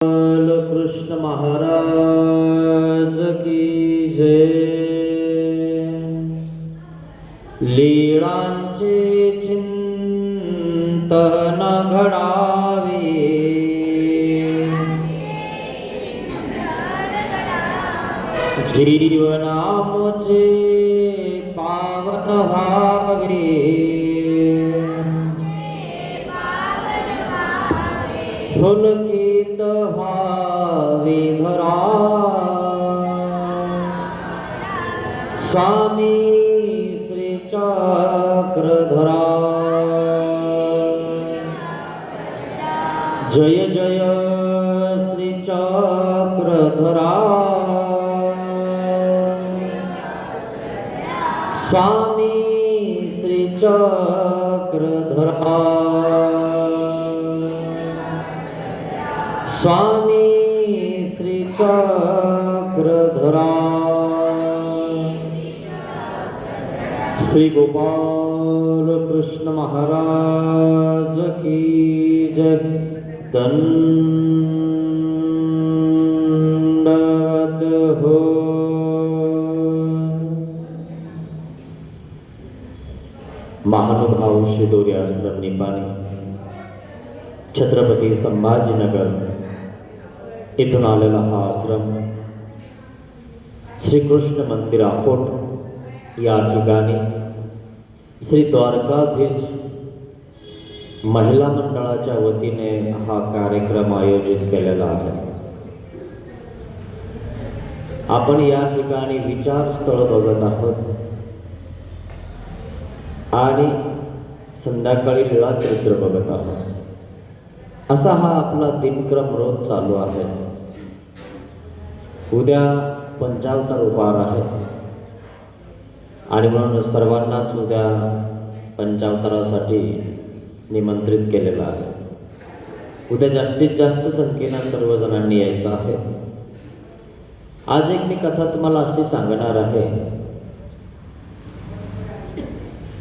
कृष्ण महाराज की जय। लीळांचे चिंतन घडावे, जीवनामुचे पावन व्हावे। पुलकित व्हावे घरा, स्वामी श्री चक्रधरा। जय जय श्री चक्रधरा, स्वामी श्री चक्रधरा। स्वामी श्री चक्रधरा। श्री गोपाल कृष्ण महाराज की जय। दंडवत हो। महानुभाव शिदोरी आश्रम निपाणी, छत्रपती संभाजीनगर इथून आलेला हा आश्रम श्रीकृष्ण मंदिर अकोट या ठिकाणी श्री द्वारकाधीश महिला मंडळाच्या वतीने हा कार्यक्रम आयोजित केलेला आहे। आपण या ठिकाणी विचारस्थळ बघत आहोत आणि संध्याकाळी लीळाचरित्र बघत आहोत। असा हा आपला दिनक्रम रोज चालू आहे। उद्या पंचावतार उपहार आहे आणि म्हणून सर्वांनाच उद्या पंचावतारासाठी निमंत्रित केलेलं आहे। उद्या जास्तीत जास्त संख्येनं सर्वजणांनी यायचं आहे। आज एक मी कथा तुम्हाला अशी सांगणार आहे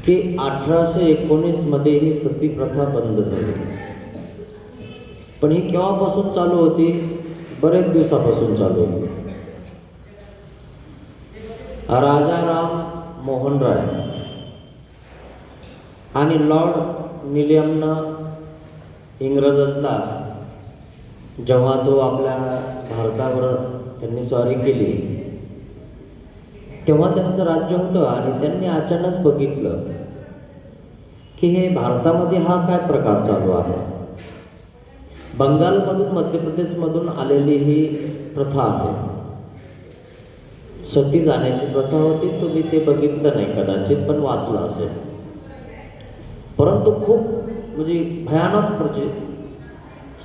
की 1819 मध्ये ही सती प्रथा बंद झाली, पण ही केव्हापासून चालू होती? बरेच दिवसापासून चालू होती। राजा राम मोहन राय आणि लॉर्ड विल्यमनं इंग्रजांना जेव्हा तो आपल्या भारतावर त्यांनी स्वारी केली तेव्हा त्यांचं राज्य होतं आणि त्यांनी अचानक बघितलं की हे भारतामध्ये हा काय प्रकार चालू आहे। बंगालमधून मध्य प्रदेशमधून आलेली ही प्रथा आहे, सती जाण्याची प्रथा होती। तुम्ही ते बघितलं नाही कदाचित, पण वाचलं असेल। परंतु खूप म्हणजे भयानक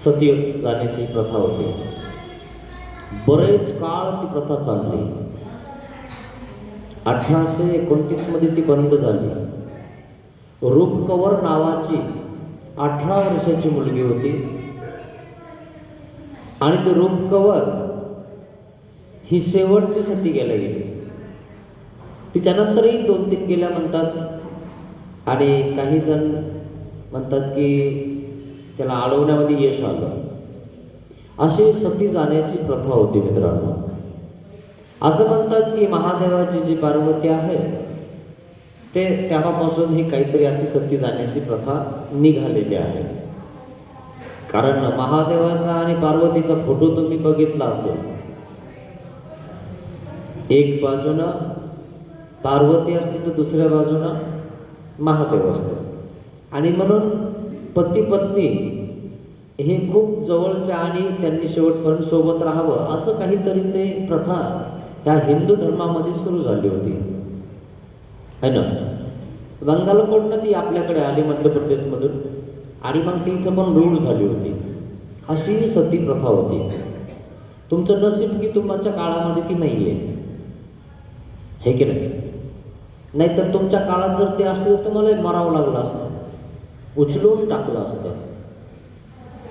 सती जाण्याची प्रथा होती। बरेच काळ ती प्रथा चालली। 1829 मध्ये ती बंद झाली। रूपकवर नावाची 18 वर्षाची मुलगी होती आणि ती रूपकवर ही शेवटची सती गेल्या गेली। तिच्यानंतरही 2-3 गेल्या म्हणतात आणि काही जण म्हणतात की त्याला अडवण्यामध्ये यश आलं। अशी सती जाण्याची प्रथा होती मित्रांनो। असं म्हणतात की महादेवाची जी पार्वती आहे ते तेव्हापासून ही काहीतरी अशी सती जाण्याची प्रथा निघालेली आहे। कारण महादेवाचा आणि पार्वतीचा फोटो तुम्ही बघितला असेल। एक बाजूनं पार्वती असते तर दुसऱ्या बाजूनं महादेव असतो आणि म्हणून पती पत्नी हे खूप जवळच्या आणि त्यांनी शेवटपर्यंत सोबत राहावं असं काहीतरी ते प्रथा ह्या हिंदू धर्मामध्ये सुरू झाली होती, है ना। बंगालकडनं ती आपल्याकडे आली मध्य प्रदेशमधून आणि मग ती इथं पण रूढ झाली होती। अशी सती प्रथा होती। तुमचं नशीब की तुमच्या काळामध्ये ती नाही आहे, हे की नाही? नाहीतर तुमच्या काळात जर ते असतं तर तुम्हाला मरावं लागलं असतं, उचलून टाकलं असतं,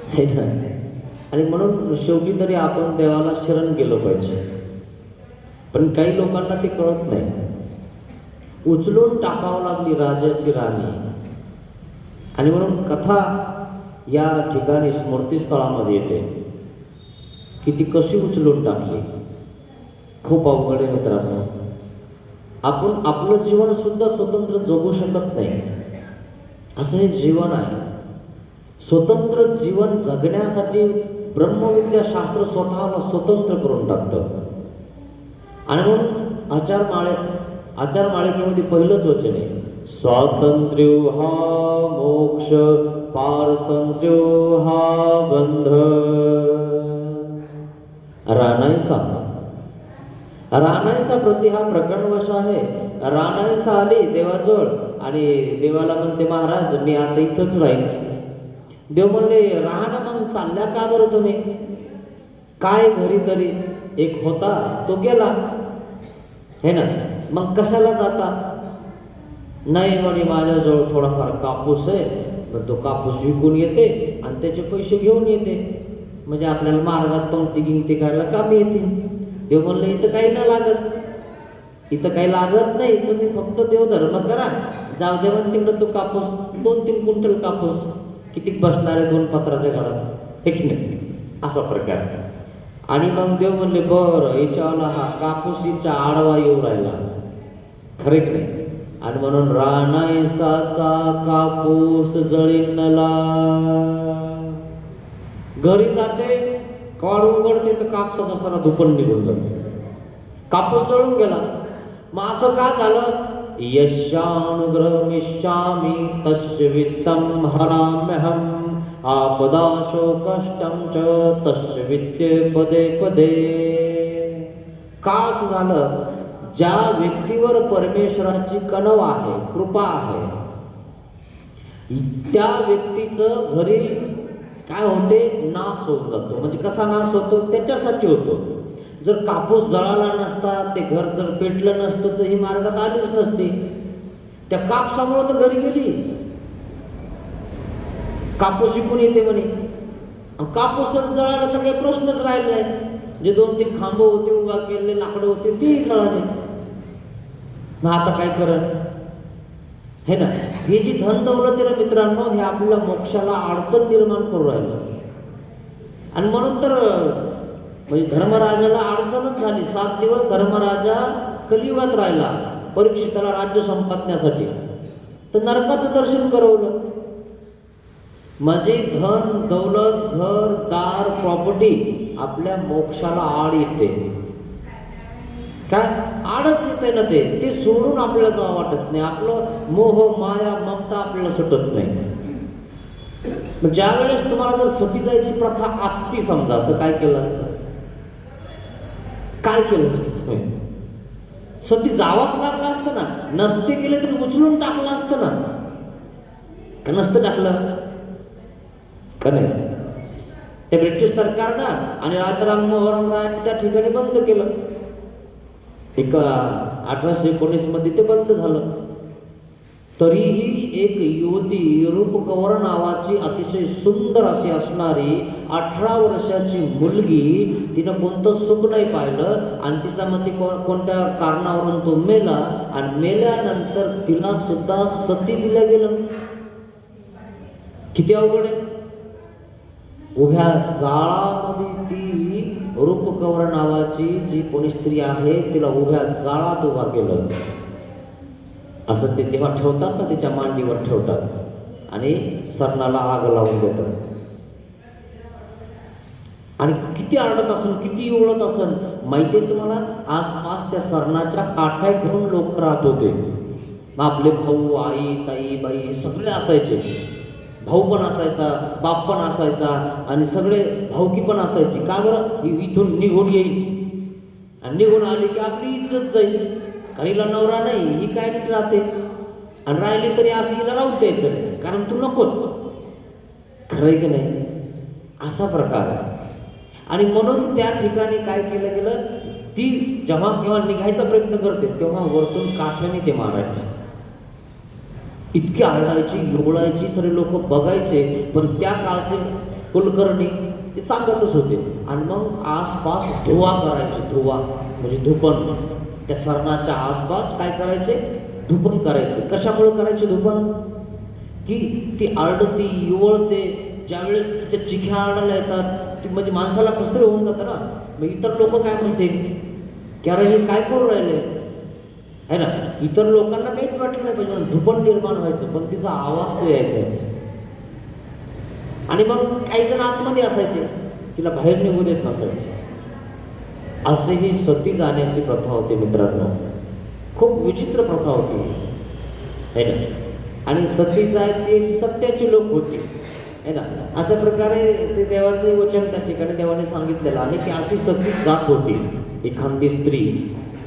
हे ना। आणि म्हणून शेवटी तरी आपण देवाला शरण गेलो पाहिजे, पण काही लोकांना ते कळत नाही। उचलून टाकावं लागली राजाची राणी आणि म्हणून कथा या ठिकाणी स्मृतीस्थळामध्ये येते की ती कशी उचलून टाकली. खूप अवघड आहे मित्रांनो. आपण आपलं जीवन सुद्धा स्वतंत्र जगू शकत नाही. असं हे जीवन आहे. स्वतंत्र जीवन जगण्यासाठी ब्रह्मविद्या शास्त्र स्वतःला स्वतंत्र करून टाकतं. आणि म्हणून आचारमाळिकेमध्ये पहिलंच वचन आहे, स्वातंत्र्यो हा मोक्ष, पारतंत्र्यो हा बंध. रानाईसा प्रति हा प्रकरणवश आहे. रानाईसा आली देवाजवळ आणि देवाला म्हणते, महाराज मी आता इथंच राहील. देव म्हणले, राहा ना मग, चालल्या का बरं तुम्ही? काय घरी तरी एक होता तो गेला हे ना, मग कशाला जाता? नाही म्हणे, माझ्याजवळ थोडाफार कापूस आहे, मग तो कापूस विकून येते आणि त्याचे पैसे घेऊन येते, म्हणजे आपल्याला मार्गात पंक्ती गिंक्ती करायला कामी येतील. देव म्हणले, इथं काही नाही लागत, इथं काही लागत नाही, तुम्ही फक्त देवधर्म करा. जाऊ दे म्हण तिकडं तो कापूस, 2-3 क्विंटल कापूस किती बसणार आहे 2 पत्राच्या घरात, हे की नाही, असा प्रकार. आणि मग देव म्हणले, बरं याच्यावाला हा कापूस हिच्या आडवा येऊ राहिला, खरे की नाही. आणि म्हणून रानाईसाचा कापूस जळीनला. घरी जाते, कॉड उघडते तर कापसाचा सारा धुपण निघून जातो, कापूस जळून गेला. मग असं का झालं? यशानुग्रहमिष्यामि तस्य वित्तं हराम्यहम् आपदाशो कष्टं च तस्य वित्ते पदे पदे. का असं झालं? ज्या व्यक्तीवर परमेश्वराची कणव आहे, कृपा आहे, त्या व्यक्तीचं घरी काय होते? नाश होऊन जातो. म्हणजे कसा नाश होतो? त्याच्यासाठी होतो. जर कापूस जळाला नसता, ते घर जर पेटलं नसतं तर ही मार्गात आलीच नसती. त्या कापसामुळे तर घरी गेली. कापूस विकून येते म्हणे, कापूसच जळाला तर काही प्रश्नच राहिला नाही. जे 2-3 खांब होते, उभा केलेले लाकडं होते, तेही जळाले. मग आता काय करण हे ना. हे जी धन दौलत आहे ना मित्रांनो, हे आपल्या मोक्षाला अडचण निर्माण करू राहिलं. आणि म्हणून तर म्हणजे धर्मराजाला अडचणच झाली. 7 दिवस धर्मराजा कलियुगात राहिला परीक्षिताला राज्य संपादण्यासाठी, तर नरकाचं दर्शन करवलं. म्हणजे धन दौलत, घर दार, प्रॉपर्टी आपल्या मोक्षाला आड येते. काय आडच येते ना, ते सोडून आपल्याला जावं वाटत नाही. आपलं मोह माया ममता आपल्याला सुटत नाही. ज्या वेळेस तुम्हाला जर सती जायची प्रथा असती समजा, तर काय केलं असतं? काय केलं असतं तुम्ही? सती जावाच लागला असतं ना. नसते गेले तरी उचलून टाकलं असतं ना, का नसतं टाकलं का नाही? ते ब्रिटिश सरकारनं आणि राजाराम मोहन राय त्या ठिकाणी बंद केलं. 1819 मध्ये ते बंद झालं. तरीही एक युवती रूपकवर नावाची अतिशय सुंदर अशी असणारी 18 वर्षाची मुलगी, तिनं कोणतं सुख नाही पाहिलं आणि तिचा मते कोणत्या कारणावरून तो मेला. आणि मेल्यानंतर तिला सुद्धा सती दिलं गेलं. किती अवघड आहे. उभ्या जाळामध्ये ती रूपकवर नावाची जी कोणी स्त्री आहे, तिला उभ्या जाळात उभा केलं. असं ते तेव्हा ठेवतात ना, तिच्या मांडीवर ठेवतात आणि सरणाला आग लावून देतात. आणि किती आरडत असेल, किती ओळत असेल माहिती आहे तुम्हाला? आसपास त्या सरणाच्या काठ्या घेऊन लोक राहत होते. मग आपले भाऊ, आई, ताई, बाई सगळे असायचे. भाऊ पण असायचा, बाप पण असायचा आणि सगळे भाऊकी पण असायची. का बरं? इथून निघून येईल आणि निघून आली की आपली इज्जत जाईल. कारण हिला नवरा नाही, ही काय नीट राहते, आणि राहिली तरी असं हिला राहूच द्यायचं, कारण तू नकोच. खरंय की नाही? असा प्रकार आहे. आणि म्हणून त्या ठिकाणी काय केलं गेलं, ती जेव्हा केव्हा निघायचा प्रयत्न करते तेव्हा वरतून काठ्याने ते मारायचे. इतकी आरडायची, योळायची, सगळे लोक बघायचे. पण त्या काळचे कुलकर्णी ते सांगतच होते. आणि मग आसपास धुवा करायचे. धुवा म्हणजे धुपण. त्या सरणाच्या आसपास काय करायचे? धुपण करायचे. कशामुळे करायचे धुपण? की ती आरडती, युवळते. ज्यावेळेस तिच्या चिख्या आरडायला येतात म्हणजे माणसाला कसं तरी होऊन जातं ना. मग इतर लोक काय म्हणतील की अरे हे काय करू राहिले आहे ना. इतर लोकांना काहीच वाटलं नाही पाहिजे, धुपण निर्माण व्हायचं, पण तिचा आवाज तो यायचा. आणि मग काही जण आतमध्ये असायचे, तिला बाहेर निघू देत नसायचे. असे ही सती जाण्याची प्रथा होती मित्रांनो, खूप विचित्र प्रथा होती है ना. आणि सती जाय ती सत्याची लोक होती है ना. अशा प्रकारे ते देवाचे वचन त्या ठिकाणी देवाने सांगितलेलं आहे की अशी सती जात होती. एखादी स्त्री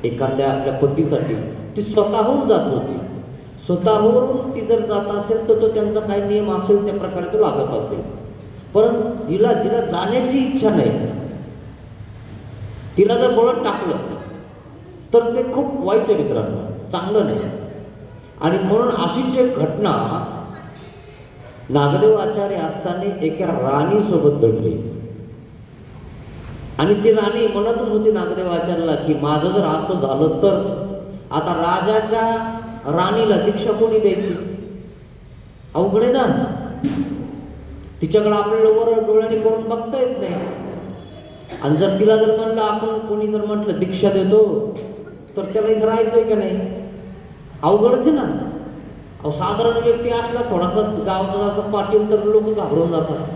एखाद्या आपल्या पतीसाठी ती स्वतःहून जात होती. स्वतःहून ती जर जात असेल तर तो त्यांचा काही नियम असेल त्या प्रकारे तो लागत असेल. परंतु जिला जाण्याची इच्छा नाही, तिला जर बोलत टाकलं तर ते खूप वाईट आहे मित्रांनो, चांगलं नाही. आणि म्हणून अशीच एक घटना नागदेव आचार्य असताना एका राणीसोबत घडली. आणि ती राणी म्हणतच होती नागदेव आचार्याला की माझं जर असं झालं तर आता राजाच्या राणीला दीक्षा कोणी द्यायची, अवघड आहे ना. तिच्याकडे आपल्याला वर डोळ्याने करून बघता येत नाही. आणि जर तिला जर म्हणलं आपण कोणी जर म्हटलं दीक्षा देतो तर त्याला इथं राहायचंय का नाही, अवघडच आहे ना. अहो साधारण व्यक्ती असला थोडासा गावचा जसा पाटील तर लोक घाबरून जातात,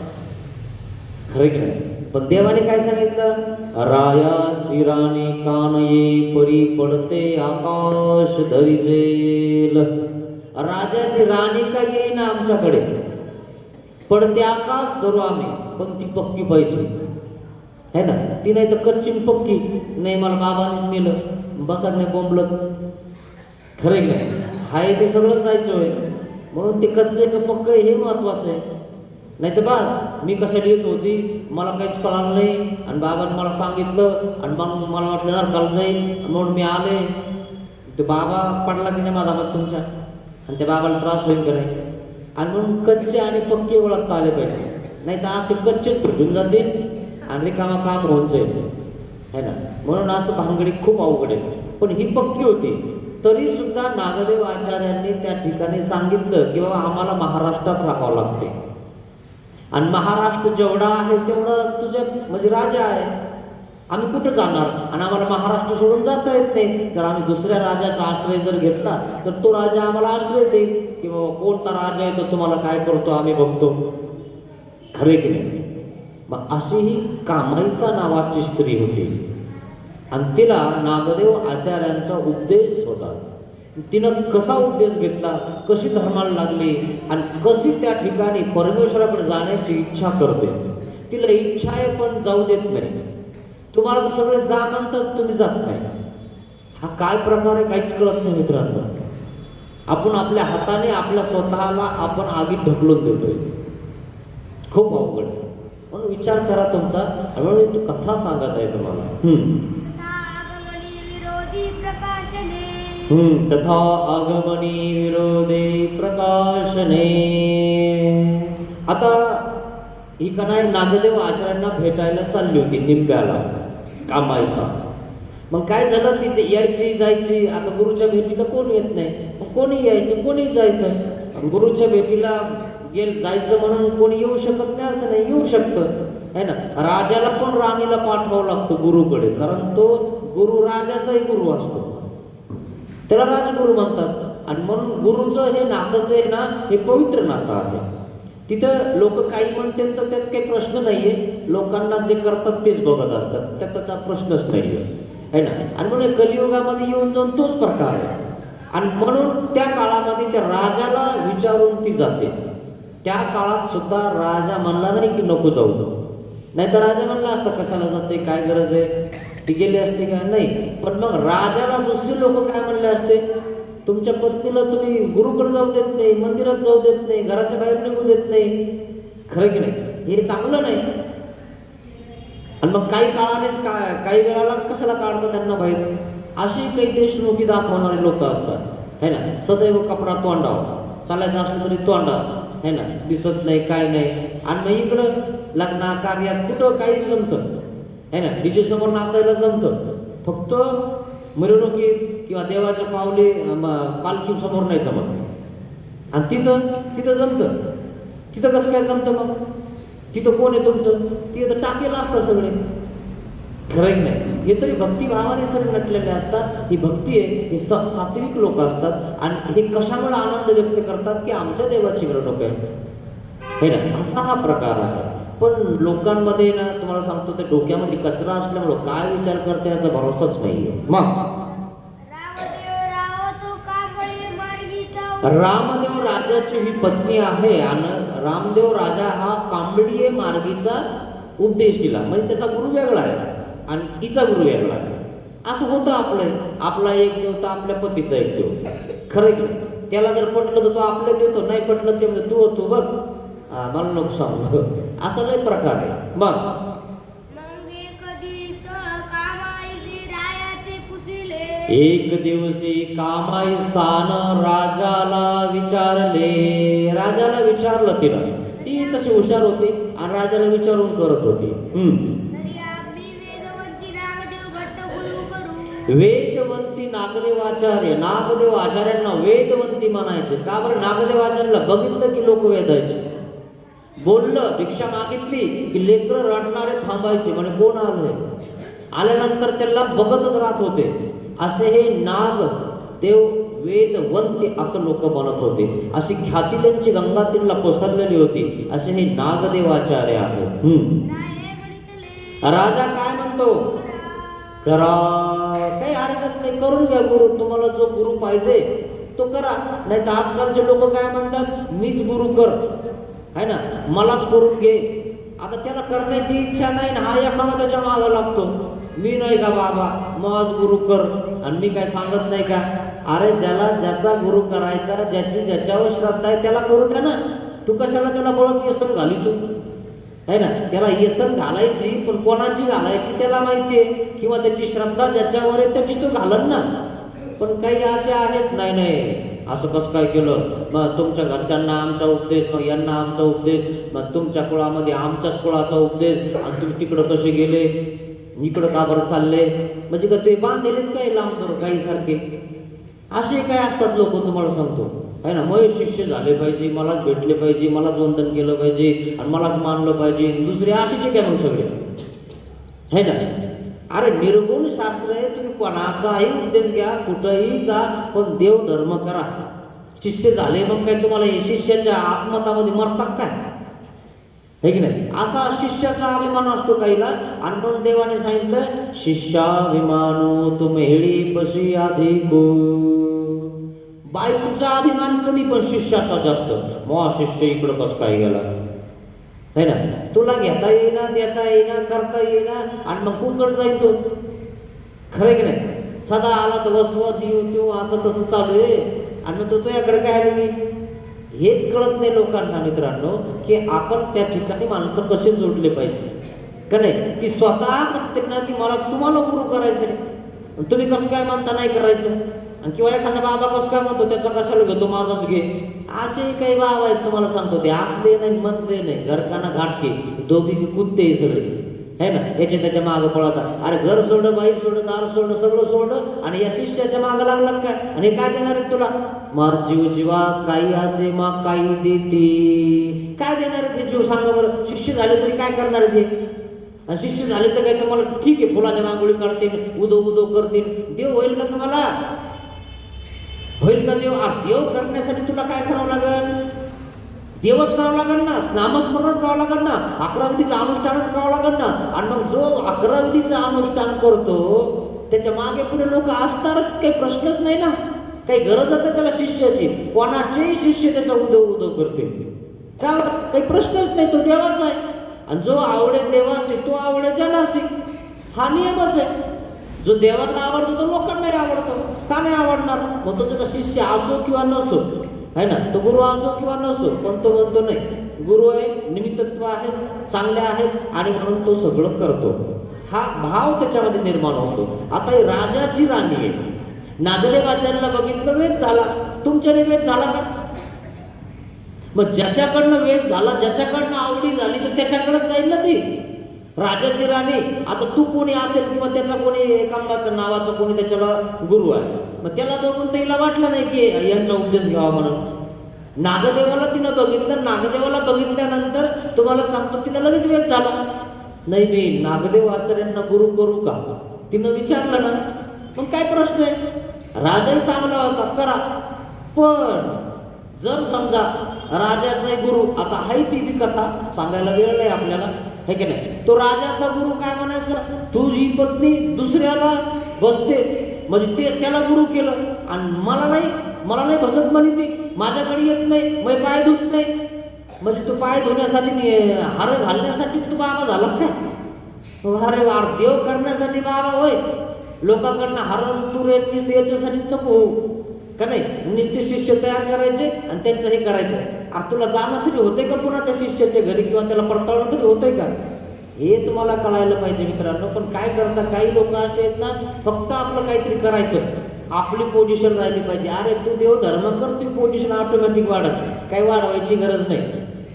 खरं की नाही. पण देवाने काय सांगितलं, रायाची राणी कान ये परी पडते आकाश धरिजेल. राजाची राणी काय येईना आमच्याकडे, पडते आकाश धरू आम्ही, पण ती पक्की पाहिजे है ना. ती नाही तर कच्ची पक्की नाही, मला बाबानेच नेलं बसा नाही बोंबलत, खरं की नाही. हाय ते सगळं जायचं होय, म्हणून ते कच्चं आहे का पक्क हे महत्वाचं आहे. नाही तर बस मी कशाला येत होती मला काहीच कळालं नाही आणि बाबांनी मला सांगितलं आणि मग मला वाटलं नरकाला जाईल म्हणून मी आले. ते बाबा पडला की नाही माझा आवाज तुमच्या, आणि त्या बाबाला त्रास होईल का नाही. आणि म्हणून कच्चे आणि पक्के ओळखता आले पाहिजे, नाही तर असे कच्चेच भेटून जातील आणि रिकामा काम होऊन जाईल है ना. म्हणून असं भानगडी खूप अवघड आहे. पण ही पक्की होती तरी सुद्धा नागदेव आचार्यांनी त्या ठिकाणी सांगितलं की बाबा आम्हाला महाराष्ट्रात राहावं लागते आणि महाराष्ट्र जेवढा आहे तेवढं तुझे म्हणजे राजा आहे, आम्ही कुठं जाणार आणि आम्हाला महाराष्ट्र सोडून जाता येत नाही. जर आम्ही दुसऱ्या राजाचा आश्रय जर घेतला तर तो राजा आम्हाला आश्रय देईल की बाबा कोणता राजा आहे तर तुम्हाला काय करतो आम्ही बघतो, खरे की नाही. मग अशी ही कामाईचा नावाची स्त्री होती आणि तिला नागदेव आचार्यांचा उपदेश होता. तिनं कसा उपदेश घेतला, कशी धर्माला लागली आणि कशी त्या ठिकाणी परमेश्वराकडे जाण्याची इच्छा करते. तिला इच्छा आहे पण जाऊ देत नाही. तुम्हाला तर सगळे जा म्हणतात तुम्ही जात नाही, हा काय प्रकार आहे काहीच कळत नाही मित्रांनो. आपण आपल्या हाताने आपल्या स्वतःला आपण आगीत ढकलून देतोय, खूप अवघड आहे. म्हणून विचार करा तुमचा. म्हणून तू कथा सांगत आहे तुम्हाला तथा आगमनी विरोधी प्रकाशने. आता ही का नाही नागदेव आचार्यांना भेटायला चालली होती निंब्याला कामायचा. मग काय झालं तिथे यायची जायची. आता गुरुच्या भेटीला कोण येत नाही, मग कोणी यायचं कोणी जायचं. गुरुच्या भेटीला जायचं म्हणून कोणी येऊ शकत नाही असं नाही, येऊ शकतं है ना. राजाला पण राणीला पाठवावं लागतं गुरुकडे, कारण तो गुरु राजाचाही गुरु असतो, त्याला राजगुरू म्हणतात. आणि म्हणून गुरुचं हे नातं जे आहे ना हे पवित्र नातं आहे. तिथं लोक काही म्हणतात तर त्यात काही प्रश्न नाहीये, लोकांना जे करतात तेच बघत असतात, त्याचा प्रश्नच नाहीये है ना. आणि म्हणून कलियुगामध्ये येऊन जाऊन तोच प्रकार आहे. आणि म्हणून त्या काळामध्ये त्या राजाला विचारून ती जाते. त्या काळात सुद्धा राजा म्हणला नाही की नको जाऊ, नाही तर राजा म्हणला असता कशाला जाते काय गरज आहे, ती गेली असते का नाही. पण मग राजाला दुसरे लोक काय म्हणले असते, तुमच्या पत्नीला तुम्ही गुरुकडे जाऊ देत नाही, मंदिरात जाऊ देत नाही, घराच्या बाहेर निघू देत नाही, खरं की नाही, हे चांगलं नाही. आणि मग काही काळानेच काही वेळालाच कशाला काढतात त्यांना बाहेर. अशी काही देशमुखी दाखवणारे लोक असतात है ना. सदैव कपडा तोंडावा, चालायचं असलं तरी तोंडा है ना, दिसत नाही काय नाही. आणि मग इकडं लग्ना कार्यात कुठं काही जमतं है ना, डीजे समोर नाचायला जमतं, फक्त मिरवणुकीत किंवा देवाच्या पालखी समोर नाही जमत. आणि तिथं जमतं, तिथं कसं काय जमतं मग तिथं कोण आहे तुमचं? तिथं टाकेला असतं सगळे. खरं नाही, हे तरी भक्तिभावाने सगळे नटलेले असतात. ही भक्ती आहे, हे सात्विक लोक असतात. आणि हे कशामुळे आनंद व्यक्त करतात की आमच्या देवाची मिरवणूक आहे, हे ना, असा हा प्रकार आहे. पण लोकांमध्ये ना, तुम्हाला सांगतो, ते डोक्यामध्ये कचरा असल्यामुळं काय विचार करते याचा भरोसाच नाहीये. मग रामदेव राजाची ही पत्नी आहे आणि रामदेव राजा हा कांबळीये मार्गीचा उपदेशीला, म्हणजे त्याचा गुरु वेगळा आहे आणि हिचा गुरु वेगळा आहे. असं होतं आपला एक देव तर आपल्या पतीचा एक देव. खरं की नाही? त्याला जर पटलं तर तो आपल्या देवतो, नाही पटलं ते म्हणजे तू होतो बघ, मला नको सांगू. असा लय प्रकार आहे. मग एक दिवशी कामाई सान राजाला विचारलं तिला. ती तशी हुशार होती आणि राजाला विचारून करत होती. वेदवंती नागदेव आचार्यांना वेदवंती म्हणायचे. का बरं? नागदेव आचार्याला बघितलं की लोक वेदायचे. बोललं, भिक्षा मागितली की लेकरं रडणारे थांबायचे, म्हणजे कोण आलंय. आल्यानंतर त्याला बघतच राहत होते. असे हे नाग देव वेदवंती असं लोक बनत होते. अशी ख्याती त्यांची गंगातीरला पसरलेली होती. असे हे नागदेवाचार्य आहेत. राजा काय म्हणतो? करा, काही हरकत नाही, करून घ्या गुरु. तुम्हाला जो गुरु पाहिजे तो करा. नाही तर आजकालचे लोक काय म्हणतात, मीच गुरु कर, आहे ना, मलाच करून घे. आता त्याला करण्याची इच्छा नाही ना, हा एखादा त्याच्या मागं लागतो. मी नाही का बाबा, मग गुरु कर, आणि मी काय सांगत नाही का? अरे ज्याला ज्याचा गुरु करायचा, ज्याची ज्याच्यावर श्रद्धा आहे त्याला करू द्या ना. तू कशाला त्याला बळत व्यसन घाली तू, आहे ना? त्याला व्यसन घालायची, पण कोणाची घालायची त्याला माहिती आहे, किंवा त्याची श्रद्धा ज्याच्यावर आहे त्याची तो घालन ना. पण काही असे आहेत, नाही असं कसं काय केलं, मग तुमच्या घरच्यांना आमचा उपदेश, मग यांना आमचा उपदेश, मग तुमच्या कुळामध्ये आमच्याच कुळाचा उपदेश, आणि तुम्ही तिकडं कसे गेले, इकडं का बरं चालले, म्हणजे का ते बांधलेत काय लांब काही सारखे. असे काय असतात लोक, तुम्हाला सांगतो, आहे ना. मग शिष्य झाले पाहिजे, मलाच भेटले पाहिजे, मलाच वंदन केलं पाहिजे आणि मलाच मानलं पाहिजे. दुसरे असेच काय मग सगळे, है ना. अरे निर्गुण शास्त्र आहे, तुम्ही कोणाचाही उपदेश घ्या, कुठंही जा, पण देव धर्म करा. शिष्य झाले मग काय तुम्हाला हे शिष्याच्या आत्मतामध्ये मरतात काय, हे की नाही. असा शिष्याचा अभिमान असतो काहीला. आणि म्हणून देवाने सांगितलं, शिष्याभिमानो तुम्हेळी पशी अधिको. बायकोचा अभिमान कमी पण शिष्याचा जास्त. मग शिष्य इकडं कसं काय गेला, है ना. तुला घेता येईना, देता येईना, करता येईना, आणि मग कुंकड जाईल तो. खरं की नाही. सदा आला तर वसवस येऊ असं तसं चालू आहे, आणि मग तो तुझ्याकडे काय आली. हेच कळत नाही लोकांना मित्रांनो, की आपण त्या ठिकाणी माणसं कसे जोडले पाहिजे, का नाही. ती स्वतः म्हणते ना की मला तुम्हाला गुरु करायचं, तुम्ही कसं काय म्हणता नाही करायचं. आणि किंवा एखादा बाबा कसं काय म्हणतो, त्याचा कशाला घेतो, माझाच घे. असे काही बाबा आहेत, तुम्हाला सांगतो, ते आतले नाही मधले नाही, घरकाना घाटके, दोघी कुत्ते सगळे, है ना. याच्या त्याच्या मागं पळतात. अरे घर सोडलं, बाई सोडलं, दार सोडलं, सगळं सोडलं, आणि या शिष्याच्या मागं लागलं काय. आणि काय देणार आहेत तुला? मार जीव जीवा काही असे मग काही देते. काय देणार आहे ते जीव, सांगा बरं. शिष्य झाले तरी काय करणार आहे ते. आणि शिष्य झाले तर काय तुम्हाला ठीक आहे, फुलाच्या रांगोळी काढतील, उदो करतील, देव होईल का तुम्हाला? होईल का देव? देव करण्यासाठी तुला काय करावं लागेल? देवच करावं लागेल ना, नामस्मरणच करावं लागेल ना, 11 विधीचं अनुष्ठानच करावं लागेल ना. आणि मग जो 11 विधीचं अनुष्ठान करतो त्याच्या मागे पुढे लोक असणारच, काही प्रश्नच नाही ना. काही गरजच नाही त्याला शिष्याची. कोणाचेही शिष्य त्याचा उदो करते, काही प्रश्नच नाही, तो देवाचा आहे. आणि जो आवडे देवासी तो आवडे जनासी, हा नियमच आहे. जो देवांना आवडतो तो लोकांनाही आवडतो, का नाही आवडणार. मग तो त्याचा शिष्य असो किंवा नसो, है ना, तो गुरु असो किंवा नसो, पण तो म्हणतो नाही गुरु आहे, निमित्तत्व आहेत, चांगले आहेत, आणि म्हणून तो सगळं करतो. हा भाव त्याच्यामध्ये निर्माण होतो. आता ही राजाची राणी आहे. नागदेवाचार्याला बघितलं, वेद झाला. तुमच्याने वेद झाला का? मग ज्याच्याकडनं वेद झाला, ज्याच्याकडनं आवडी झाली, तर त्याच्याकडेच जाईल ना ती राजाची राणी. आता तू कोणी असेल किंवा त्याचा कोणी एकांबाचं नावाचा कोणी त्याच्याला गुरु आहे, मग त्याला बघून तिला वाटलं नाही की यांचा उपदेश घ्यावा म्हणून. नागदेवाला तिनं बघितलं, नागदेवाला बघितल्यानंतर तुम्हाला सांगतो तिला लगेच वेद झाला. नाही मी नागदेव आचार्यांना गुरु करू का, तिनं विचारलं ना. मग काय प्रश्न आहे, राजाही चांगला होता करा, पण जर समजा राजाचा गुरु, आता हाय ती बी कथा सांगायला वेळ नाही आपल्याला, हे की नाही. तो राजाचा गुरु काय म्हणायचा, तुझी पत्नी दुसऱ्याला बसते म्हणजे ते त्याला गुरु केलं, आणि मला नाही बसत म्हणे, ती माझ्याकडे येत नाही, मग पाय धुत नाही. म्हणजे तू पाय धुण्यासाठी हार घालण्यासाठी तू बाबा झाला काय, अरे वार देव करण्यासाठी बाबा होय, लोकांकडनं हार तुरे नुसते याच्यासाठीच नको हो का नाही. नुसते शिष्य तयार करायचे आणि त्यांचं हे करायचं. अरे तुला जाणं तरी होते का पुन्हा त्या शिष्याच्या घरी, किंवा त्याला पडताळणं तरी होतंय का, हे तुम्हाला कळायला पाहिजे मित्रांनो. पण काय करता, काही लोक असे आहेत ना, फक्त आपलं काहीतरी करायचं, आपली पोझिशन राहिली पाहिजे. अरे तू देवधर्म कर, ती पोझिशन ऑटोमॅटिक वाढत, काही वाढवायची गरज नाही.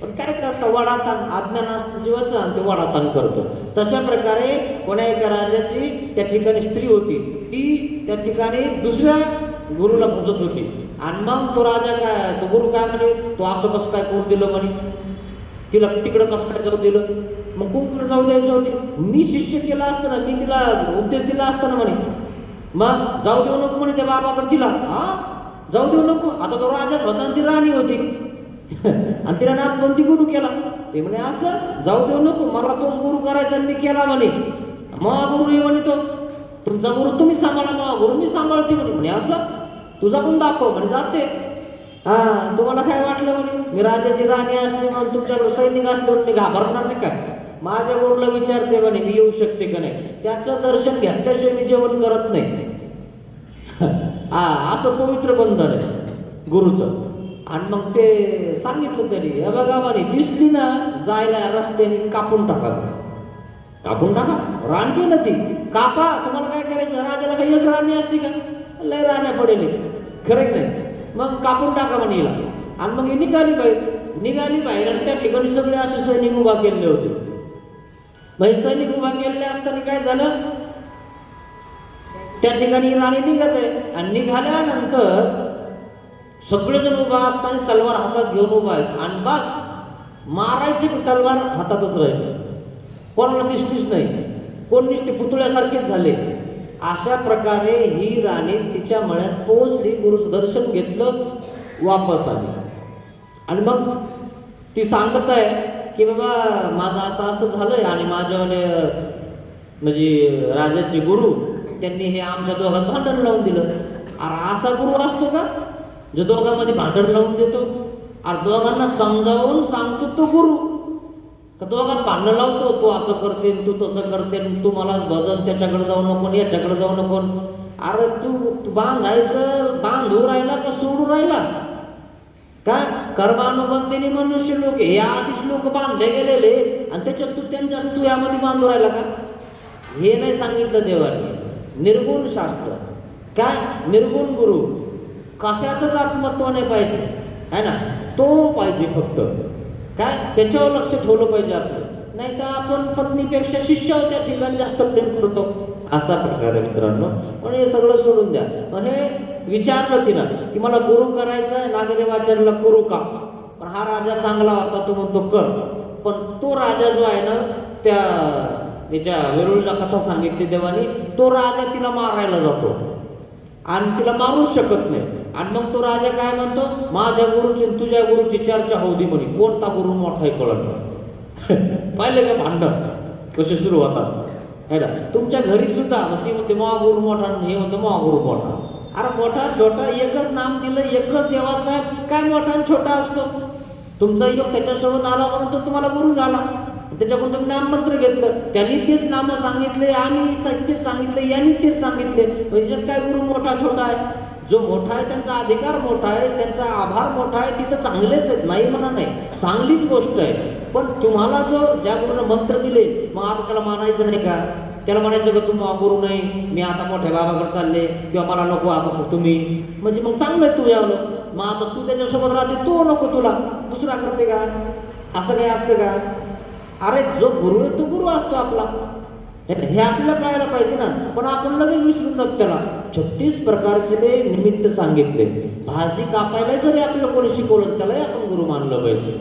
पण काय करतं, वडाताण, अज्ञान असतं जीवाचं आणि ते वडाताण करतो. तशा प्रकारे कोण्या एका राजाची त्या ठिकाणी स्त्री होती, ती त्या ठिकाणी दुसऱ्या गुरुला भजत होती. आणि मग तो राजा काय, तो गुरु काय म्हणे, तो असं कसं काय करून दिलं म्हणे, तिला तिकडं कसं काय जाऊ दिलं. मग कोणकडे जाऊ द्यायचं होते, मी शिष्य केला असताना, मी तिला उपदेश दिला असताना म्हणे, मग जाऊ देऊ नको म्हणे त्या बाबाकडे तिला. जाऊ देऊ नको, आता तो राजाच होता आणि ती राणी होती आणि तिला नाथ कोणती गुरु केला. ते म्हणे असं जाऊ देऊ नको, मला तोच गुरु करायचा मी केला म्हणे. मग गुरु हे म्हणे, तो तुमचा गुरु तुम्ही सांभाळा, मग गुरु मी सांभाळते म्हणे. असं तुझा पण दाखव म्हणे, जाते. तुम्हाला काय वाटलं म्हणे, मी राजाची राणी असली म्हणून तुमच्याकडे सैनिक असले म्हणून मी घाबरणार नाही काय. माझ्या गुरुला विचारते म्हणे मी येऊ शकते का नाही, त्याचं दर्शन घेतल्याशिवाय मी जेवण करत नाही. असं पवित्र बंधन आहे गुरुचं. आणि मग ते सांगितलं तरी, हे बघा म्हणे, दिसली ना जायला रस्त्याने कापून टाका, कापून टाका. राणी ना ती कापा, तुम्हाला काय करायचं, राजाला काही एक राणी असते का, लय राण्या पडेल, खरं की नाही. मग कापून टाका म्हणे हिला. आणि मग ही निघाली बाहेर आणि त्या ठिकाणी सगळे असे सैनिक उभा केलेले होते. मग सैनिक उभा केलेले असताना काय झालं, त्या ठिकाणी राणी निघत आहे आणि निघाल्यानंतर सगळेजण उभा असताना तलवार हातात घेऊन उभा आहेत आणि बस मारायची की तलवार हातातच राहिली, कोणाला दिसलीच नाही, कोण नुसते पुतळ्यासारखेच झाले. अशा प्रकारे ही राणी तिच्या मळ्यात पोहोचली, गुरुचं दर्शन घेतलं, वापस आली. आणि मग ती सांगत आहे की बाबा माझं असं असं झालंय आणि माझ्यावाले म्हणजे राजाचे गुरु त्यांनी हे आमच्या दोघांत भांडण लावून दिलं. अरे असा गुरु असतो का जो दोघांमध्ये भांडण लावून देतो? अरे दोघांना समजावून सांगतो तो गुरु का दोघांत भांडण लावतो, तू असं करते तू तसं करते, तू मला भजन त्याच्याकडे जाऊ नको याच्याकडे जाऊ नको. अरे तू बांधायचं बांधू राहिला का सोडू राहिला का? कर्मानुबंधीने मनुष्य लोक हे आधीच लोक बांधले गेलेले आणि त्याच्यात तू यामध्ये बांधू राहिला का? हे नाही सांगितलं देवाने. निर्गुण शास्त्र काय, निर्गुण गुरु, कशाचंच आत्मत्व नाही पाहिजे है ना, तो पाहिजे फक्त काय, त्याच्यावर लक्ष ठेवलं पाहिजे आपलं. नाही तर आपण पत्नीपेक्षा शिष्य त्या ठिकाणी जास्त प्रेम करतो, असा प्रकार आहे मित्रांनो. पण हे सगळं सोडून द्या. मग हे विचारलं तिला की मला गुरु करायचं आहे, नागदेवाचार्याला करू का? पण हा राजा चांगला होता, तो म्हणतो कर. पण तो राजा जो आहे ना, त्याच्या वेरूळला कथा सांगितली देवानी, तो राजा तिला मारायला जातो आणि तिला मारूच शकत नाही. आणि मग तो राजा काय म्हणतो, माझ्या गुरुची तुझ्या गुरुची चर्चा होऊ दे म्हणे, कोणता गुरु मोठा आहे कळत. पाहिले का भांडण कसे सुरू होतात है ना. तुमच्या घरी सुद्धा ती म्हणते महागुरु मोठा, हे म्हणतं महागुरु मोठा. अरे मोठा छोटा एकच नाम दिलं, एकच देवाचा आहे, काय मोठा आणि छोटा असतो? तुमचा योग त्याच्यासोबत आला म्हणून तो तुम्हाला गुरु झाला, त्याच्याकडून तुम्ही नाममंत्र घेतलं, त्यांनी तेच नाम सांगितले, आम्ही तेच सांगितले, यांनी तेच सांगितले. म्हणजे काय गुरु मोठा छोटा आहे? जो मोठा आहे त्यांचा अधिकार मोठा आहे, त्यांचा आभार मोठा आहे, तिथं चांगलेच आहेत, नाही म्हणा नाही, चांगलीच गोष्ट आहे. पण तुम्हाला जो ज्या गुरुनं मंत्र दिले, मग आता त्याला मानायचं नाही का? त्याला म्हणायचं का तू गुरु नाही, मी आता मोठ्या बाबाकडे चालले, किंवा मला नको आता तुम्ही, म्हणजे मग चांगलं आहे तुझ्यावलं. मग आता तू त्याच्यासोबत राहते, तो नको तुला दुसरा करते का? असं काही असतं का? अरे जो गुरु आहे तो गुरु असतो आपला हे आपल्याला कळायला पाहिजे ना. पण आपण लगेच विसरून जातो त्याला. 36 प्रकारचे ते निमित्त सांगितले. भाजी कापायला जरी आपल्याला कोणी शिकवलं त्यालाही आपण गुरु मानलं पाहिजे.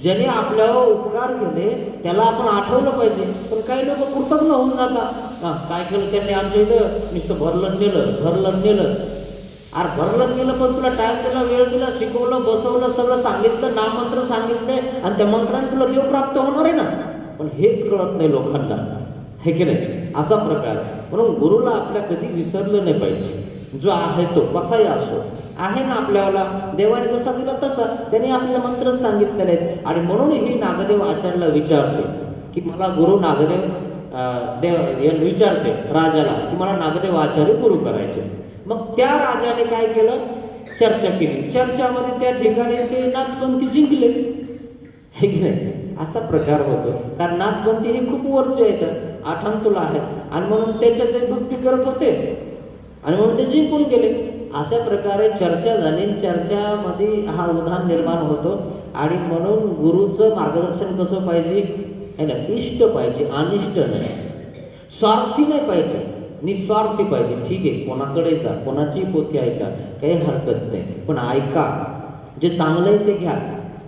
ज्याने आपल्यावर उपकार केले त्याला आपण आठवलं पाहिजे. पण काही लोक कृतज्ञ होऊन जातात. काय केलं त्यांनी आमच्या इथं, नुसतं भरलं नेलं. अरे भरलं नेलं पण तुला टाइम दिला, वेळ दिला, शिकवलं, बसवलं, सगळं सांगितलं, नाममंत्र सांगितले आणि त्या मंत्राने तुला देव प्राप्त होणार आहे ना. पण हेच कळत नाही लोकांना, हे की नाही. असा प्रकार. म्हणून गुरुला आपल्या कधी विसरलं नाही पाहिजे. जो आहे तो कसाही असो, आहे ना आपल्याला, देवाने जसा दिला तसा त्याने आपल्याला मंत्र सांगितलेले आहेत. आणि म्हणून ही नागदेव आचार्याला विचारते की मला गुरु नागदेव देव विचारते राजाला की मला नागदेव आचार्य गुरु करायचे. मग त्या राजाने काय केलं, चर्चा केली. चर्चामध्ये त्या ठिकाणी ते नाथपंथी जिंकले, हे की नाही. असा प्रकार होतो. कारण नाथपंथी हे खूप वरचे आहेत, आठांतुला आहेत आणि म्हणून त्याच्यात ते भक्ती करत होते आणि म्हणून ते जिंकून गेले. अशा प्रकारे चर्चा झाली. चर्चामध्ये हा उधान निर्माण होतो. आणि म्हणून गुरुचं मार्गदर्शन कसं पाहिजे, है ना, इष्ट पाहिजे, अनिष्ट नाही, स्वार्थी नाही पाहिजे, निस्वार्थी पाहिजे. ठीक आहे, कोणाकडे जा, कोणाची पोथी ऐका, काही हरकत नाही, पण ऐका. जे चांगलं आहे ते घ्या.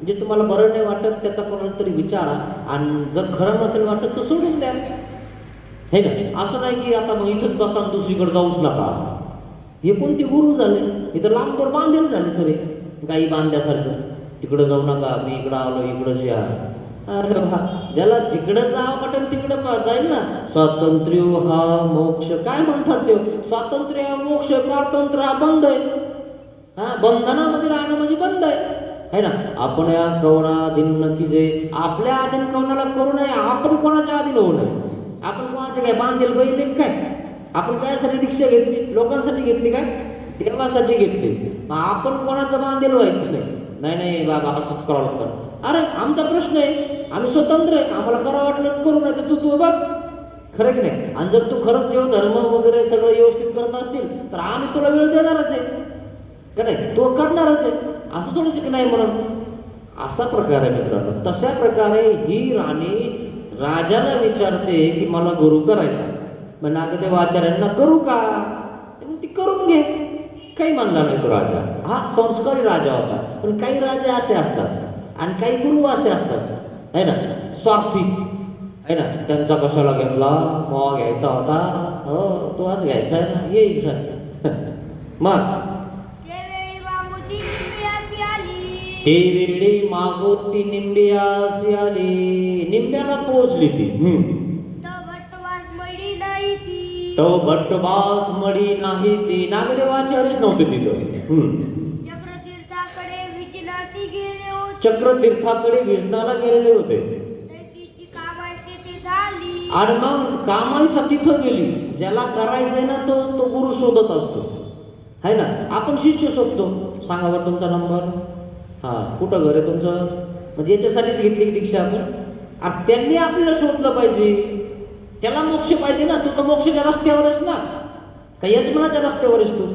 जे तुम्हाला बरं नाही वाटत त्याचा कोणाला तरी विचारा. आणि जर खरं नसेल वाटत तर सोडून द्या, हे ना. असं नाही की आता मग इथंच बसा दुसरीकडे जाऊच नका. हे कोणते गुरु झाले, इथं लांबवर बांधेल झाले सरे, गाई बांधल्यासारखं. तिकडं जाऊ नका, मी इकडं आलो, इकडंच या. अरे वा, ज्याला जिकडं जावं वाटेल तिकडं जाईल ना. स्वातंत्र्य हा मोक्ष, काय म्हणतात ते, स्वातंत्र्य हा मोक्ष, पारतंत्र्य हा बंद आहे. बंधनामध्ये राहणं म्हणजे बंद आहे ना. आपण या कवनाधीन की जे आपल्या अधीन कवनाला करू नये, आपण कोणाच्या अधीन होऊ नये. आपण कोणाचे काय बांधेल बैल काय, आपण कायसाठी दीक्षा घेतली, लोकांसाठी घेतली काय, देवासाठी घेतली. आपण कोणाचं बांधेल व्हायचं नाही. नाही बाबा असंच करावं लागतं. अरे आमचा प्रश्न आहे, आम्ही स्वतंत्र आहे, आम्हाला करावं वाटलं करू, नाही तर तू बघ, खरं की नाही. आणि जर तू खरंच देव धर्म वगैरे सगळं व्यवस्थित करत असतील तर आम्ही तुला वेळ देणारच आहे का नाही, तो करणारच आहे. असं थोडंच की नाही म्हणून. असा प्रकार आहे मित्रांनो. तशा प्रकारे ही राणी राजाला विचारते की मला गुरु करायचा. मग नागदेव आचार्यांना करू का, ती करून घे, काही म्हणला नाही तो राजा. हा संस्कारी राजा होता. पण काही राजे असे असतात आणि काही गुरु असे असतात, है ना, स्वार्थी, है ना. त्यांचा कशाला घेतला, मग घ्यायचा होता, हो तो आज घ्यायचा आहे ना, ये मग ते वेळी मागोती निंबियासी आली, निंब्याला पोचली ती. तो भट्टबास मडी नाही ती. नागदेवाचार्यच नव्हते तिथं. चक्रतीर्थाकडे विजनाला गेलेले होते. आणि मग कामाईसा तिथं गेली. ज्याला करायचंय ना तो गुरु शोधत असतो, है ना. आपण शिष्य शोधतो. सांगा बरं तुमचा नंबर, कुठं घर आहे तुमचं, म्हणजे याच्यासाठीच घेतली की दीक्षा आपण. आणि त्यांनी आपल्याला शोधलं पाहिजे, त्याला मोक्ष पाहिजे ना. तू तर मोक्षच्या रस्त्यावरच ना, का यजमानाच्या रस्त्यावरच तू.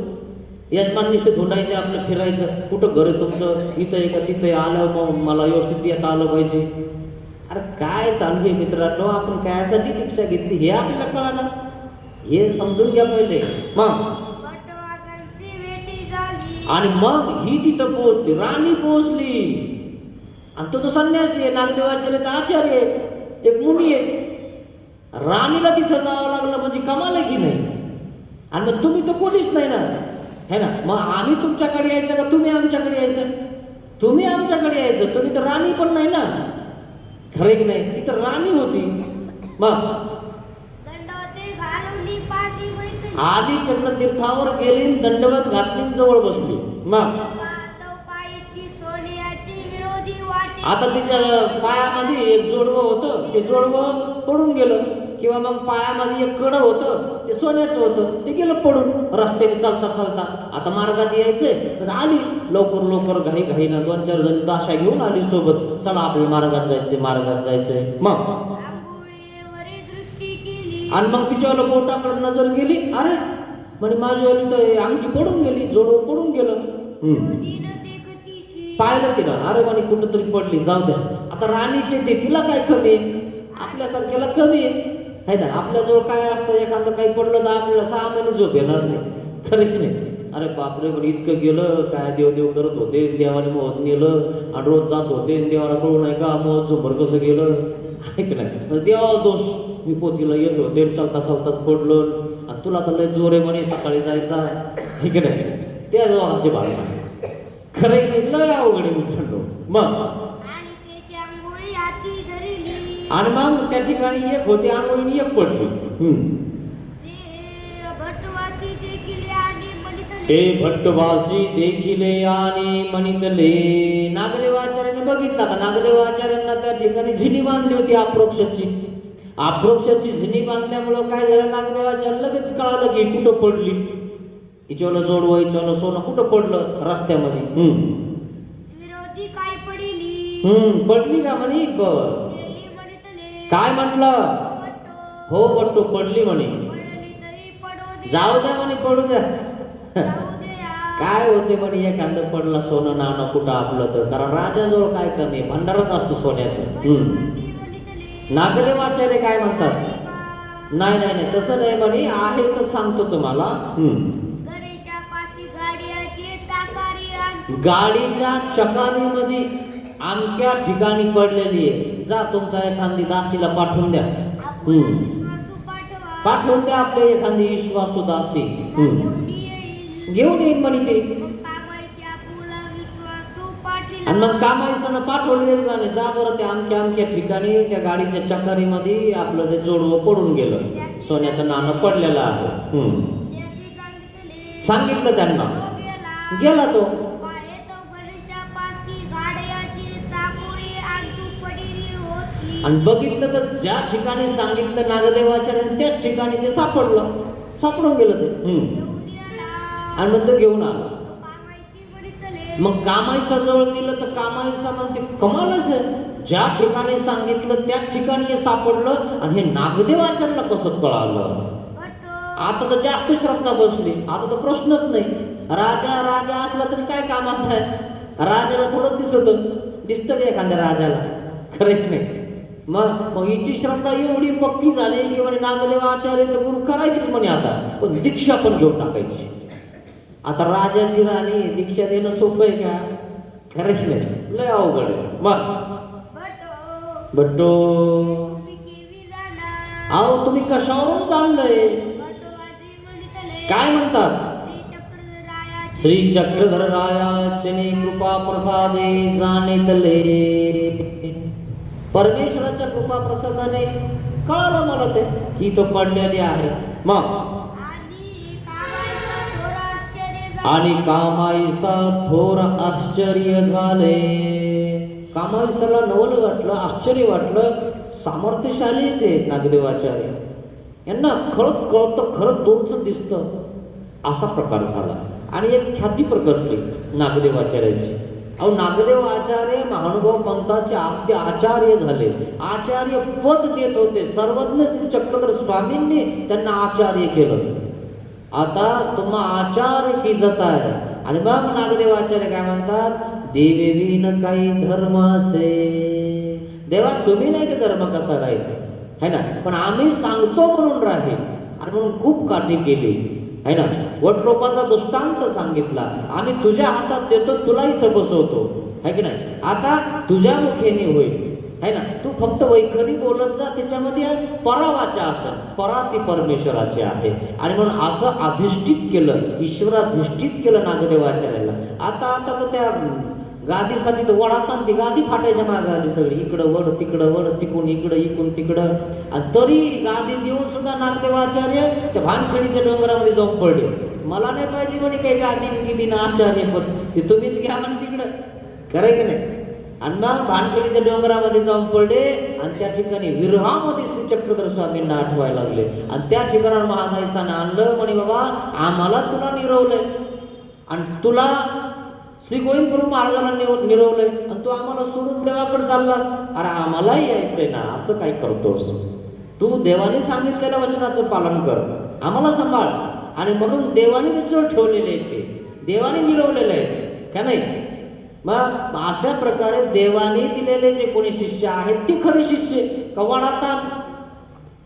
यजमान नुसते धुंडायचे, आपलं फिरायचं, कुठं घर आहे तुमचं, इथं आहे का तिथं आलं, मग मला व्यवस्थित येता आलं पाहिजे. अरे काय चालू आहे मित्रांनो, आपण कायसाठी दीक्षा घेतली हे आपल्याला कळालं, हे समजून घ्या पहिले. मग आणि मग ही तिथं पोहोचली, राणी पोहोचली. आणि तो संन्यासी आहे, नागदेवाचार्य आचार्य आहे, एक मुनी आहे. राणीला तिथं जावं लागलं म्हणजे कमाल आहे की नाही. आणि मग तुम्ही तर कोणीच नाही ना, है ना. मग आम्ही तुमच्याकडे यायचं का तुम्ही आमच्याकडे यायचं, तुम्ही आमच्याकडे यायचं, तुम्ही तर राणी पण नाही ना, खरं की नाही. ती तर राणी होती. मग आधी चक्रतीर्थावर गेली, दंडवत घातली, जवळ बसली. मग आता तिच्या पायामध्ये एक जोडवं होतं, ते जोडवं पडून गेलं. किंवा मग पायामध्ये एक कडं होतं, ते सोन्याचं होतं, ते गेलं पडून. रस्त्याने चालता चालता आता मार्गात यायचंय तर आली लवकर घाईघाईनं 2-4 जण दाशा घेऊन आली सोबत. चला आपल्या मार्गात जायचंय. मग आणि मग तिच्यावर बोटाकडे नजर गेली. अरे म्हणजे माझी तर अंगठी पडून गेली, जोडवं पडून गेलं. पाहिलं तिला, अरे म्हणे कुठं तरी पडली, जाऊ द्या. आता राणीचे ते, तिला काय कमी आहे, आपल्यासारख्याला कमी आहे. है ना. आपल्याजवळ काय असतं, एखादं काही पडलं तर आपल्याला 6 महिने झोप येणार नाही, खरं की नाही. अरे बापरे, पण इतकं गेलं काय, देव करत होते, देवाने मोहत नेलं आणि रोज जात होते, देवाला कळू नाही का मोहत झोपर कसं गेलं, ऐक नाही. देवा दोष, मी पोतीला येत होते, चालता पडलं आणि तुला तर लय जोर आहे म्हणे, सकाळी जायचा, ठीक नाही. त्या जोराचे बाळ खरं नाही, लय अवघड आहे मित्रांनो. मग आणि मग त्या ठिकाणी एक होते आंघोळीने एक पडली. ते भट्टवासी देखिले आणि म्हणितले. नागदेवाचार्याने बघितला का, नागदेवाचार्यांना त्या ठिकाणी झिनी बांधली होती अप्रोक्षाची झिनी बांधल्यामुळं काय झालं, नागदेवाचार्य लगेच कळालं की कुठं पडली. हिच्याला जोडवं, हिच्याला सोनं कुठं पडलं, रस्त्यामध्ये. पडली का म्हणे. बर काय म्हटलं, हो बट्टू पडली म्हणे. जाऊ द्या म्हणे, पडू द्या. काय होते म्हणे, एखादं पडला सोनं नाणं कुठं आपलं तर, कारण राजाजवळ काय कमी, भंडारच असतो सोन्याचं. नागदेवाचार्य काय म्हणतात, नाही नाही नाही तसं नाही म्हणे, आहे तर सांगतो तुम्हाला. गाडीच्या चकारीमध्ये आमक्या ठिकाणी पडलेली आहे, जा तुमचा एखादी दासीला पाठवून द्या. पाठवून द्या आपल्या एखादी विश्वासू दासी, घेऊन येईन म्हणे ते. आणि मग कामाईसानं पाठवले जाणे, जा बरं त्या आमक्या ठिकाणी त्या गाडीच्या चकारीमध्ये आपलं ते जोडवं पडून गेलं, सोन्याचं नाणं पडलेलं आहे. सांगितलं त्यांना, गेला तो. आणि बघितलं तर ज्या ठिकाणी सांगितलं नागदेवाचार्याने त्याच ठिकाणी ते सापडून गेलं ते. आणि मग तो घेऊन आला. मग कामाईसा जवळ गेलं तर कामाईसा म्हणते, कमालच आहे, ज्या ठिकाणी सांगितलं त्याच ठिकाणी हे सापडलं आणि हे नागदेवाचार्याला कसं कळालं. आता तर जास्त श्रद्धा बसली, आता तर प्रश्नच नाही. राजा असला तरी काय कामाचं आहे, राजाला थोडं दिसतं का एखाद्या राजाला, खरंच नाही. मग हिची श्रद्धा एवढी पक्की झाली की म्हणे नागदेवाचार्य तर गुरु करायचीच म्हणे, आता पण दीक्षा पण घेऊन टाकायची. आता राजाची राणी दीक्षा देणं सोपं आहे का, खरंच नाही, लय अवघड आहे. मग बट्टो, अहो तुम्ही कशावरून चाललंय, काय म्हणतात. श्री चक्रधर रायाचे कृपा प्रसादे जाणितले. परमेश्वराच्या कृपा प्रसादाने कळालं मला ते की तो पडलेली आहे. मग आणि कामाईसा थोर आश्चर्य झाले. कामाईसाला नवल वाटलं, आश्चर्य वाटलं, सामर्थ्यशाली ते नागदेवाचार्य, यांना खरंच दूरच दिसतं, असा प्रकार झाला. आणि एक ख्याती प्रकटली नागदेवाचार्याची. अहो नागदेव आचार्य महानुभाव पंथाचे आद्य आचार्य झाले, आचार्य पद देत होते, सर्वज्ञ श्री चक्रधर स्वामींनी त्यांना आचार्य केलं. आता तुम्हा आचार्य की जता आहे. आणि मग नागदेव आचार्य काय म्हणतात, देवेवीन काही धर्म असे, देवा तुम्ही नाही ते धर्म कसा राहील है ना, पण आम्ही सांगतो म्हणून राहील. आणि म्हणून खूप काठी केली है ना, वटरोपाचा दृष्टांत सांगितला, आम्ही तुझ्या हातात देतो, तुला इथं बसवतो है की नाही, आता तुझ्या मुखेने होईल है ना, तू फक्त वैखरी बोलत जा, त्याच्यामध्ये परावाचा असेल, परा ती परमेश्वराची आहे. आणि म्हणून असं अधिष्ठित केलं, ईश्वराधिष्ठित केलं नागदेवाचार्याला. आता तर त्या गादीसाठी तर वडात ती गादी फाटायच्या मागे आली सगळी, इकडं वड तिकडं वड, तिकून इकडं इकून तिकडं. आणि तरी गादी देऊन सुद्धा नागदेवाचार्य त्या भानखडीच्या डोंगरामध्ये जाऊन पडले. मला नाही पाहिजे म्हणे काही गादी दिना आचार्य पद, ते तुम्हीच घ्या म्हणे तिकडं, खरंय की नाही. आणि मग भानखडीच्या डोंगरामध्ये जाऊन पडले आणि त्या ठिकाणी विरहामध्ये श्री चक्रधर स्वामींना आठवायला लागले. आणि त्या ठिकाणावर महादाईसानं आणलं, म्हणे बाबा आम्हाला तुला निरवलंय आणि तुला श्री गोविंदप्रभू महाराजांना निरवलंय आणि तू आम्हाला सोडून देवाकडे चाललास. अरे आम्हालाही यायचंय ना, असं काय करतोस तू, देवाने सांगितलेल्या वचनाचं पालन कर, आम्हाला सांभाळ. आणि म्हणून देवाने त्याच्यावर ठेवलेले आहेत, ते देवाने निरवलेले आहेत का नाही. मग अशा प्रकारे देवाने दिलेले जे कोणी शिष्य आहेत ते खरे शिष्य. कवाडाता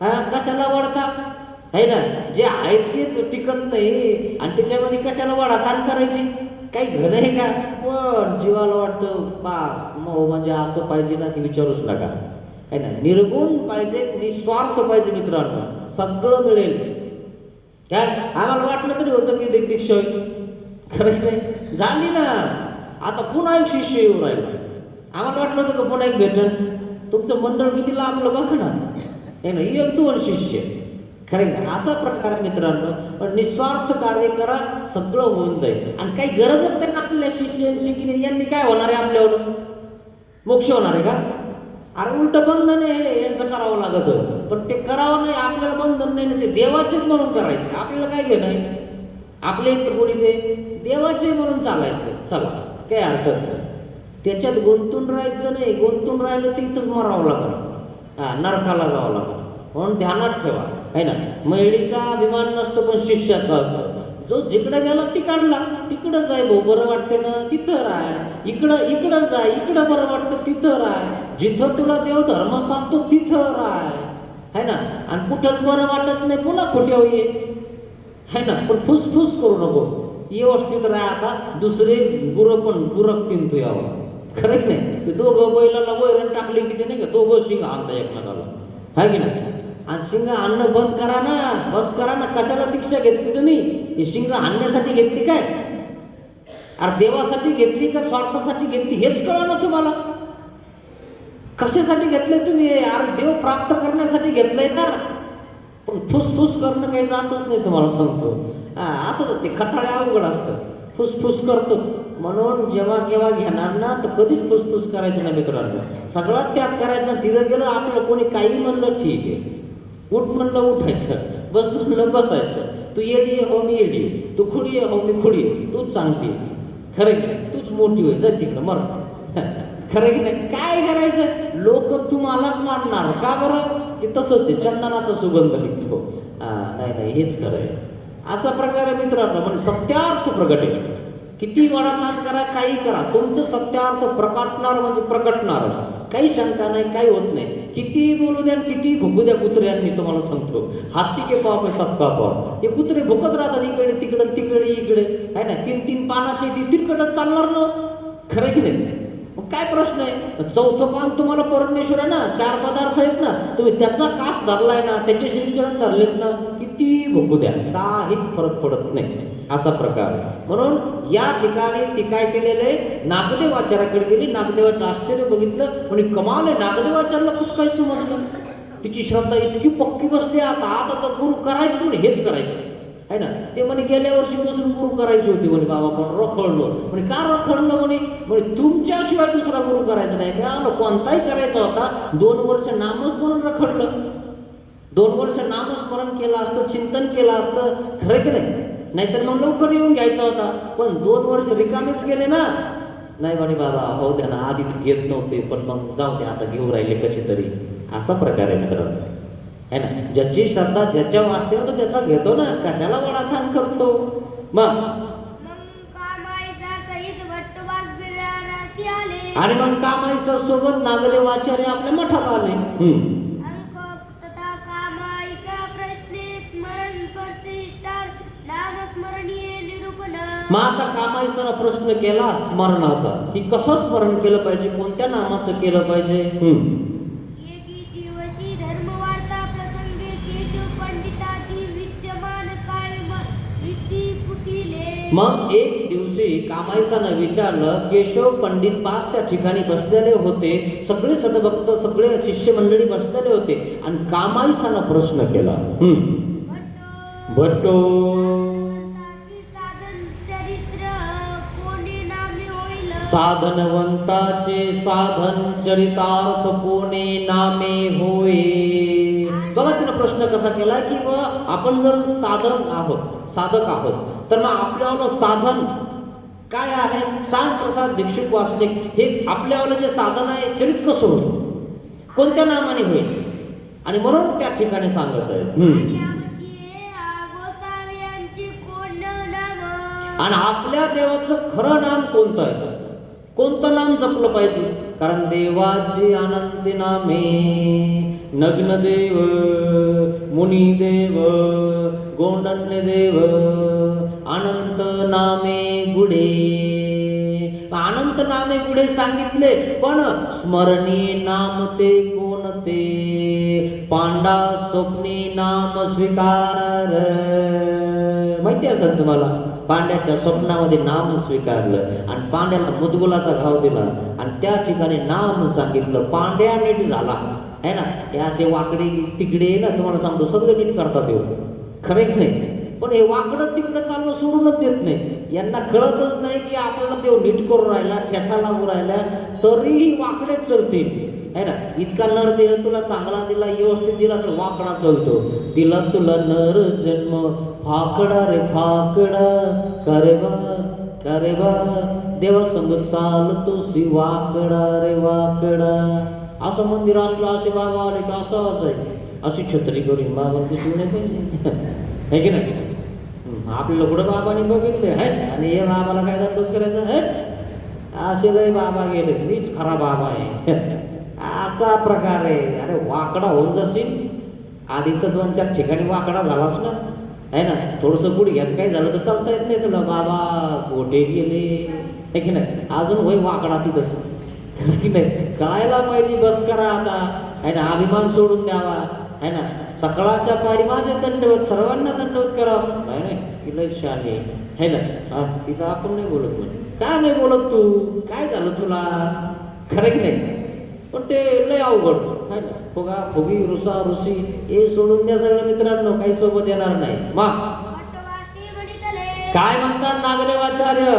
कशाला वडता आहे ना, जे आहे तेच टिकत नाही आणि त्याच्यामध्ये कशाला वडाताण करायची, काही घन आहे का? पण जीवाला वाटतं बास म्हणजे असं पाहिजे ना की विचारूच नका, आहे ना. निर्गुण पाहिजे, निस्वार्थ पाहिजे मित्रांनो, सगळं मिळेल. काय आम्हाला वाटलं तरी होतं की दीक्षा होईल, खरं नाही झाली ना. आता पुन्हा एक शिष्य येऊ राहिला, आम्हाला वाटलं होतं का पुन्हा एक भेटन. तुमचं मंडळ किती लांबलं बघा ना, हे ना, 1-2 शिष्य, खरे ना. असा प्रकार मित्रांनो, पण निस्वार्थ कार्य करा, सगळं होऊन जाईल. आणि काही गरजच नाही आपल्या शिष्यांची की यांनी काय होणार आहे, आपल्यावर मोक्ष होणार आहे का? अरे उलट बंधन आहे यांचं करावं लागत, पण ते करावं नाही, आपल्याला बंधन नाही ना, ते देवाचेच म्हणून करायचे, आपल्याला काय घेणं आहे. आपले इथे कोणी ते देवाचे म्हणून चालायचं, चला काय हरकत नाही. त्याच्यात गुंतून राहायचं नाही, गुंतून राहिलं तर इथंच मरावं लागलं, नरकाला जावं लागलं. म्हणून ध्यानात ठेवा, आहे ना. महिलेचा अभिमान नसतो पण शिष्याचा असतो. जो जिकडे गेला तिकडला तिकडं जाय, भाऊ बरं वाटते ना तिथं राह, इकडं जाय, इकडं बरं वाटतं तिथं राह, जिथं तुला देव धर्म सांगतो तिथं राह, है ना. आणि कुठंच बरं वाटत नाही पुन्हा खोट्यावर ये, है ना. पण फुसफुस करू नको, व्यवस्थित राह. आता दुसरे गुरं पण गुरकतीन तू यावं, खरंच नाही. ते दोघं बैलाला वैरण टाकली की ते नाही का दोघं शिंग आणता एकमेकाला, है की नाही. आणि शिंग आणणं बंद करा ना, बस करा ना. कशाला दीक्षा घेतली तुम्ही? हे शिंग आणण्यासाठी घेतली काय? अरे देवासाठी घेतली का स्वार्थासाठी घेतली हेच कळा ना तुम्हाला. कशासाठी घेतलंय तुम्ही? अरे देव प्राप्त करण्यासाठी घेतलंय ना. पण फुसफुस करणं काही जातच नाही, तुम्हाला सांगतो. असं ते खटाळे अवघड असतं, फुसफुस करतो. म्हणून जेव्हा केव्हा घेणार ना तर कधीच फुसफुस करायचं नाही मित्रांनो. सगळ्यात त्याग करायचा. तिथं गेलं आपलं कोणी काही म्हणलं ठीक आहे, उठ म्हणलं उठायचं, बस म्हणलं बसायचं. तू येडी हो मी येडी, तू खुडी हो मी खुडी, तूच चांगली, खरं की नाही, तूच मोठी होय, जा तिकडं मर, खरं की नाही. काय करायचं, लोक तुम्हालाच मानणार का बरं? की तसंच आहे, चंदनाचा सुगंध निघतो. नाही नाही हेच खरं आहे. असा प्रकारे मित्रांनो म्हणजे सत्यार्थ प्रगट आहे. किती वडाताण करा, काही करा, तुमचं सत्यार्थ प्रकटणार म्हणजे प्रकटणार, काही शंका नाही, काही होत नाही. किती बोलू द्या, किती भुकू द्या कुत्र्यांनी, तुम्हाला सांगतो. हाती के पाव पे सबका पाव. हे कुत्रे भुकत राहतात इकडे तिकडे तिकडे इकडे, आहे ना. 3-3 पानाचे ती तिरकटच चालणार ना, खरं की नाही. मग काय प्रश्न आहे? 4थं पान तुम्हाला परमेश्वर आहे ना, 4 पदार्थ आहेत ना, तुम्ही त्याचा कास धरलाय ना, त्याचे श्रीचरण धरलेत ना, किती भुकू द्या, काहीच फरक पडत नाही. असा प्रकार. म्हणून या ठिकाणी ती काय केलेले, नागदेवाचार्याकडे गेली. नागदेवाचं आश्चर्य बघितलं, म्हणजे कमाल आहे, नागदेवाचार्याला कसं काय समजलं. तिची श्रद्धा इतकी पक्की बसली. आता तर गुरु करायचं म्हणजे हेच करायचं, आहे ना. ते म्हणे गेल्या वर्षीपासून गुरु करायची होती म्हणे, बाबा पण रखडलो म्हणे. का रखडलो म्हणे? तुमच्याशिवाय दुसरा गुरु करायचा नाही का? कोणताही करायचा होता. 2 वर्ष नामस्मरण रखडलं. 2 वर्ष नामस्मरण केलं असतं, चिंतन केलं असतं, खरं की नाही. नाहीतर मग लवकर येऊन घ्यायचा होता. पण 2 वर्ष रिकामेच गेले ना. नाही म्हणे बाबा हो द्या ना, आधी घेत नव्हते पण मग जाऊ द्या, आता घेऊ राहिले कसे तरी. असा प्रकार आहे मित्रांनो, है ना. ज्याची श्रद्धा ज्याच्या वाचते ना तो त्याचा घेतो ना, कशाला वडाखान करतो. मग आणि मग कामाईसा सोबत नागदेवाचार्य आपल्या मठात आले. मग आता कामाईसाला प्रश्न केला स्मरणाचा, की कसं स्मरण केलं पाहिजे, कोणत्या नामाचं केलं पाहिजे. मग एक दिवशी कामाईसानं विचारलं, केशव पंडित पास त्या ठिकाणी बसलेले होते, सगळे सदभक्त सगळे शिष्य मंडळी बसलेले होते. आणि कामाईसानं प्रश्न केला, भट्टो साधनवंताचे साधन चरितार्थ कोणे नामे होय. बघा तिनं प्रश्न कसा केला की आपण जर साधक आहोत तर मग आपल्याला साधन काय आहे? स्थानप्रसाद भिक्षुक वाचणे हे आपल्याला जे साधन आहे, चरित कसं होईल, कोणत्या नामाने होईल. आणि म्हणून त्या ठिकाणी सांगत आहे. आणि आपल्या देवाचं खरं नाम कोणतं आहे, कोणतं नाम जपलं पाहिजे? कारण देवाची अनंत नामे नग्नदेव मुनिदेव गोंडण्यदेव अनंत नामे गुढे. अनंत नामे गुढे सांगितले, पण स्मरणीय नाम ते कोणते? पांडा स्वप्नी नाम स्वीकार. माहिती असेल तुम्हाला, पांड्याच्या स्वप्नामध्ये नाम स्वीकारलं आणि पांड्याला मुदगुलाचा घाव दिला आणि त्या ठिकाणी नाम सांगितलं. पांड्या नीट झाला आहे ना. हे असे वाकडे तिकडे ना, तुम्हाला सांगतो सगळे नीट करतात येऊ, खरे की नाही? पण हे वाकडं तिकडं चालणं सोडूनच देत नाही. यांना कळतच नाही की आपल्याला देव नीट करून राहिला, ठेसा लागू राहिला, तरीही वाकडेच चलतील आहे ना. इतका नर देह तुला चांगला दिला, व्यवस्थित दिला, तर वाकडा चलतो. दिला तुला नर जन्म, फाकडा रे फाकडा, करे बा देवा संग चालतोसी वाकडा रे वाकडा. असं मंदिर असलं, असे बाबा आले का असं आहे, अशी छत्री करून बाबा दिसून नाही पाहिजे आहे की नाही? आपल्याला कुठं बाबाने बघितले आहेत आणि हे बाबाला काय दंडोत करायचं आहे? असे लय बाबा गेले, मीच खरा बाबा आहे असा प्रकार आहे. अरे वाकडा होऊन जाशील, आधी तर 2-4 ठिकाणी वाकडा झालास ना आहे ना. थोडंसं गुडघ्यात काय झालं तर चालता येत नाही तुला, बाबा गोटे गेले आहे की नाही, अजून होय वाकडा तिथं की नाही. कळायला पाहिजे, बस करा आता आहे ना. अभिमान सोडून द्यावा आहे ना. सकाळच्या पारी माझे दंडवत, सर्वांना दंडवत करावं नाही नाही. तिला शाने आहे ना. हा, तिथं आपण नाही बोलत, का नाही बोलत तू? काय झालं तुला? खरं की नाही? पण ते लय अवघड आहे ना. फुगा फुगी रुसा रुसी हे सोडून द्या सगळ्या मित्रांनो, काही सोबत येणार नाही. मा काय म्हणतात नागदेवाचार्य?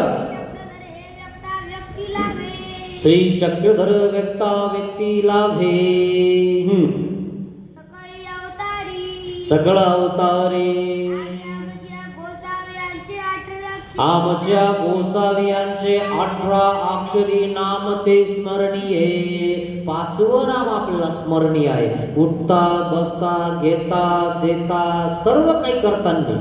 श्री चक्रधर व्यक्ता व्यक्ती लाभे, सकळ अवतारी. आमच्या गोसावियांचे 18 अक्षरी नाम ते स्मरणीय. 5वं नाम आपल्याला स्मरणीय आहे. उठता बसता घेता देता सर्व काही करताना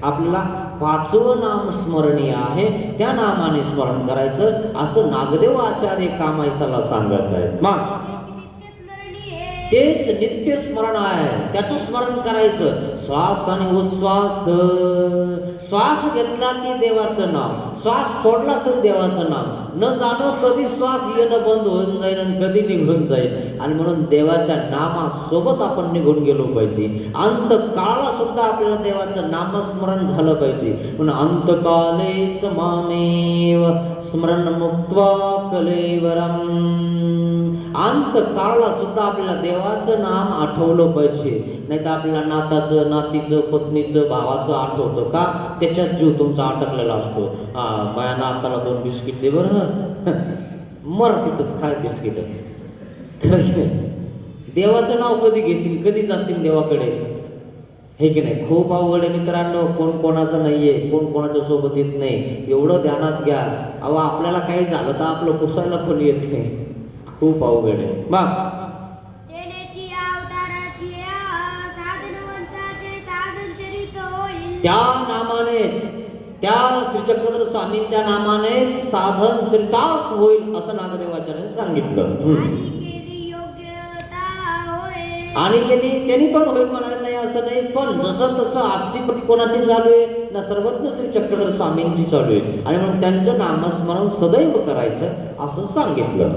आपल्याला 5वं नाम स्मरणीय आहे. त्या नामाने स्मरण करायचं असं नागदेव आचार्य कामायसाला सांगत आहेत. मग तेच नित्य स्मरण आहे, त्याचं स्मरण करायचं. श्वास आणि उश्वास, श्वास घेतला की देवाचं नाव, श्वास सोडला तर देवाचं नाव. न जाणो कधी श्वास येणं बंद होऊन जाईल आणि कधी निघून जाईल. आणि म्हणून देवाच्या नामासोबत आपण निघून गेलो पाहिजे. अंतकाळाला सुद्धा आपल्याला देवाचं नामस्मरण झालं पाहिजे. म्हणून अंतकालेच मामेव स्मरण मुक्त्वा कलेवरम. अंतकाळाला सुद्धा आपल्याला देवाचं नाम आठवलं पाहिजे. नाही तर आपल्याला नाताचं, नातीचं, पत्नीचं, भावाचं आठवतं का? त्याच्यात जीव तुमचा अटकलेला असतो. माझ्या नाताला 2 बिस्किट दे बरं, मर तिथंच खाय बिस्किटच. देवाचं नाव कधी घेशील, कधी जाशील देवाकडे, हे की नाही? खूप अवघड आहे मित्रांनो. कोण कोणाचं नाहीये, कोण कोणाच्या सोबत येत नाही, एवढं ध्यानात घ्या. अहो आपल्याला काही झालं तर आपलं पुसायला पण येत नाही, खूप अवघड आहे. मग त्या नामानेच, त्या श्री चक्रधर स्वामींच्या नामानेच साधन चरितार्थ होईल असं नागदेवाचार्याने सांगितलं. आणि त्यांनी पण होईल म्हणाले नाही असं नाही, पण जसं तसं आस्तिपदी कोणाची चालू आहे ना, सर्वज्ञ श्री चक्रधर स्वामींची चालू आहे. आणि म्हणून त्यांचं नामस्मरण सदैव करायचं असं सांगितलं.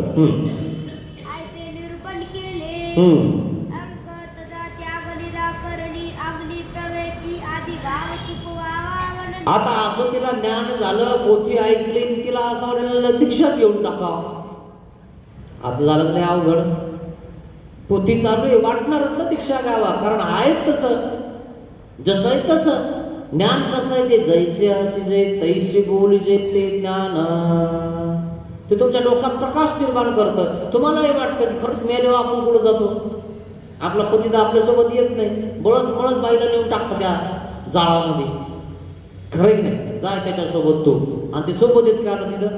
आता असं तिला ज्ञान झालं, पोथी ऐकली, तिला असं वाटलं दीक्षाच घेऊन टाका. आता झालं नाही अवघड, पोथी चालू आहे, वाटणारच ना दीक्षा घ्यावा, कारण आहे तसं, जसं आहे तसं ज्ञान. कसं आहे ते जैसे असे जे तैसे बोली जे ते ज्ञान, ते तुमच्या डोक्यात प्रकाश निर्माण करतं. तुम्हाला हे वाटतं की खरंच मेल्यावर आपण कुठं जातो, आपला पती तर आपल्यासोबत येत नाही, बळच बाईला नेऊन टाकतं त्या जाळामध्ये, खरं की नाही? जाय त्याच्यासोबत तू, आणि ते सोबत येत का? आता तिथं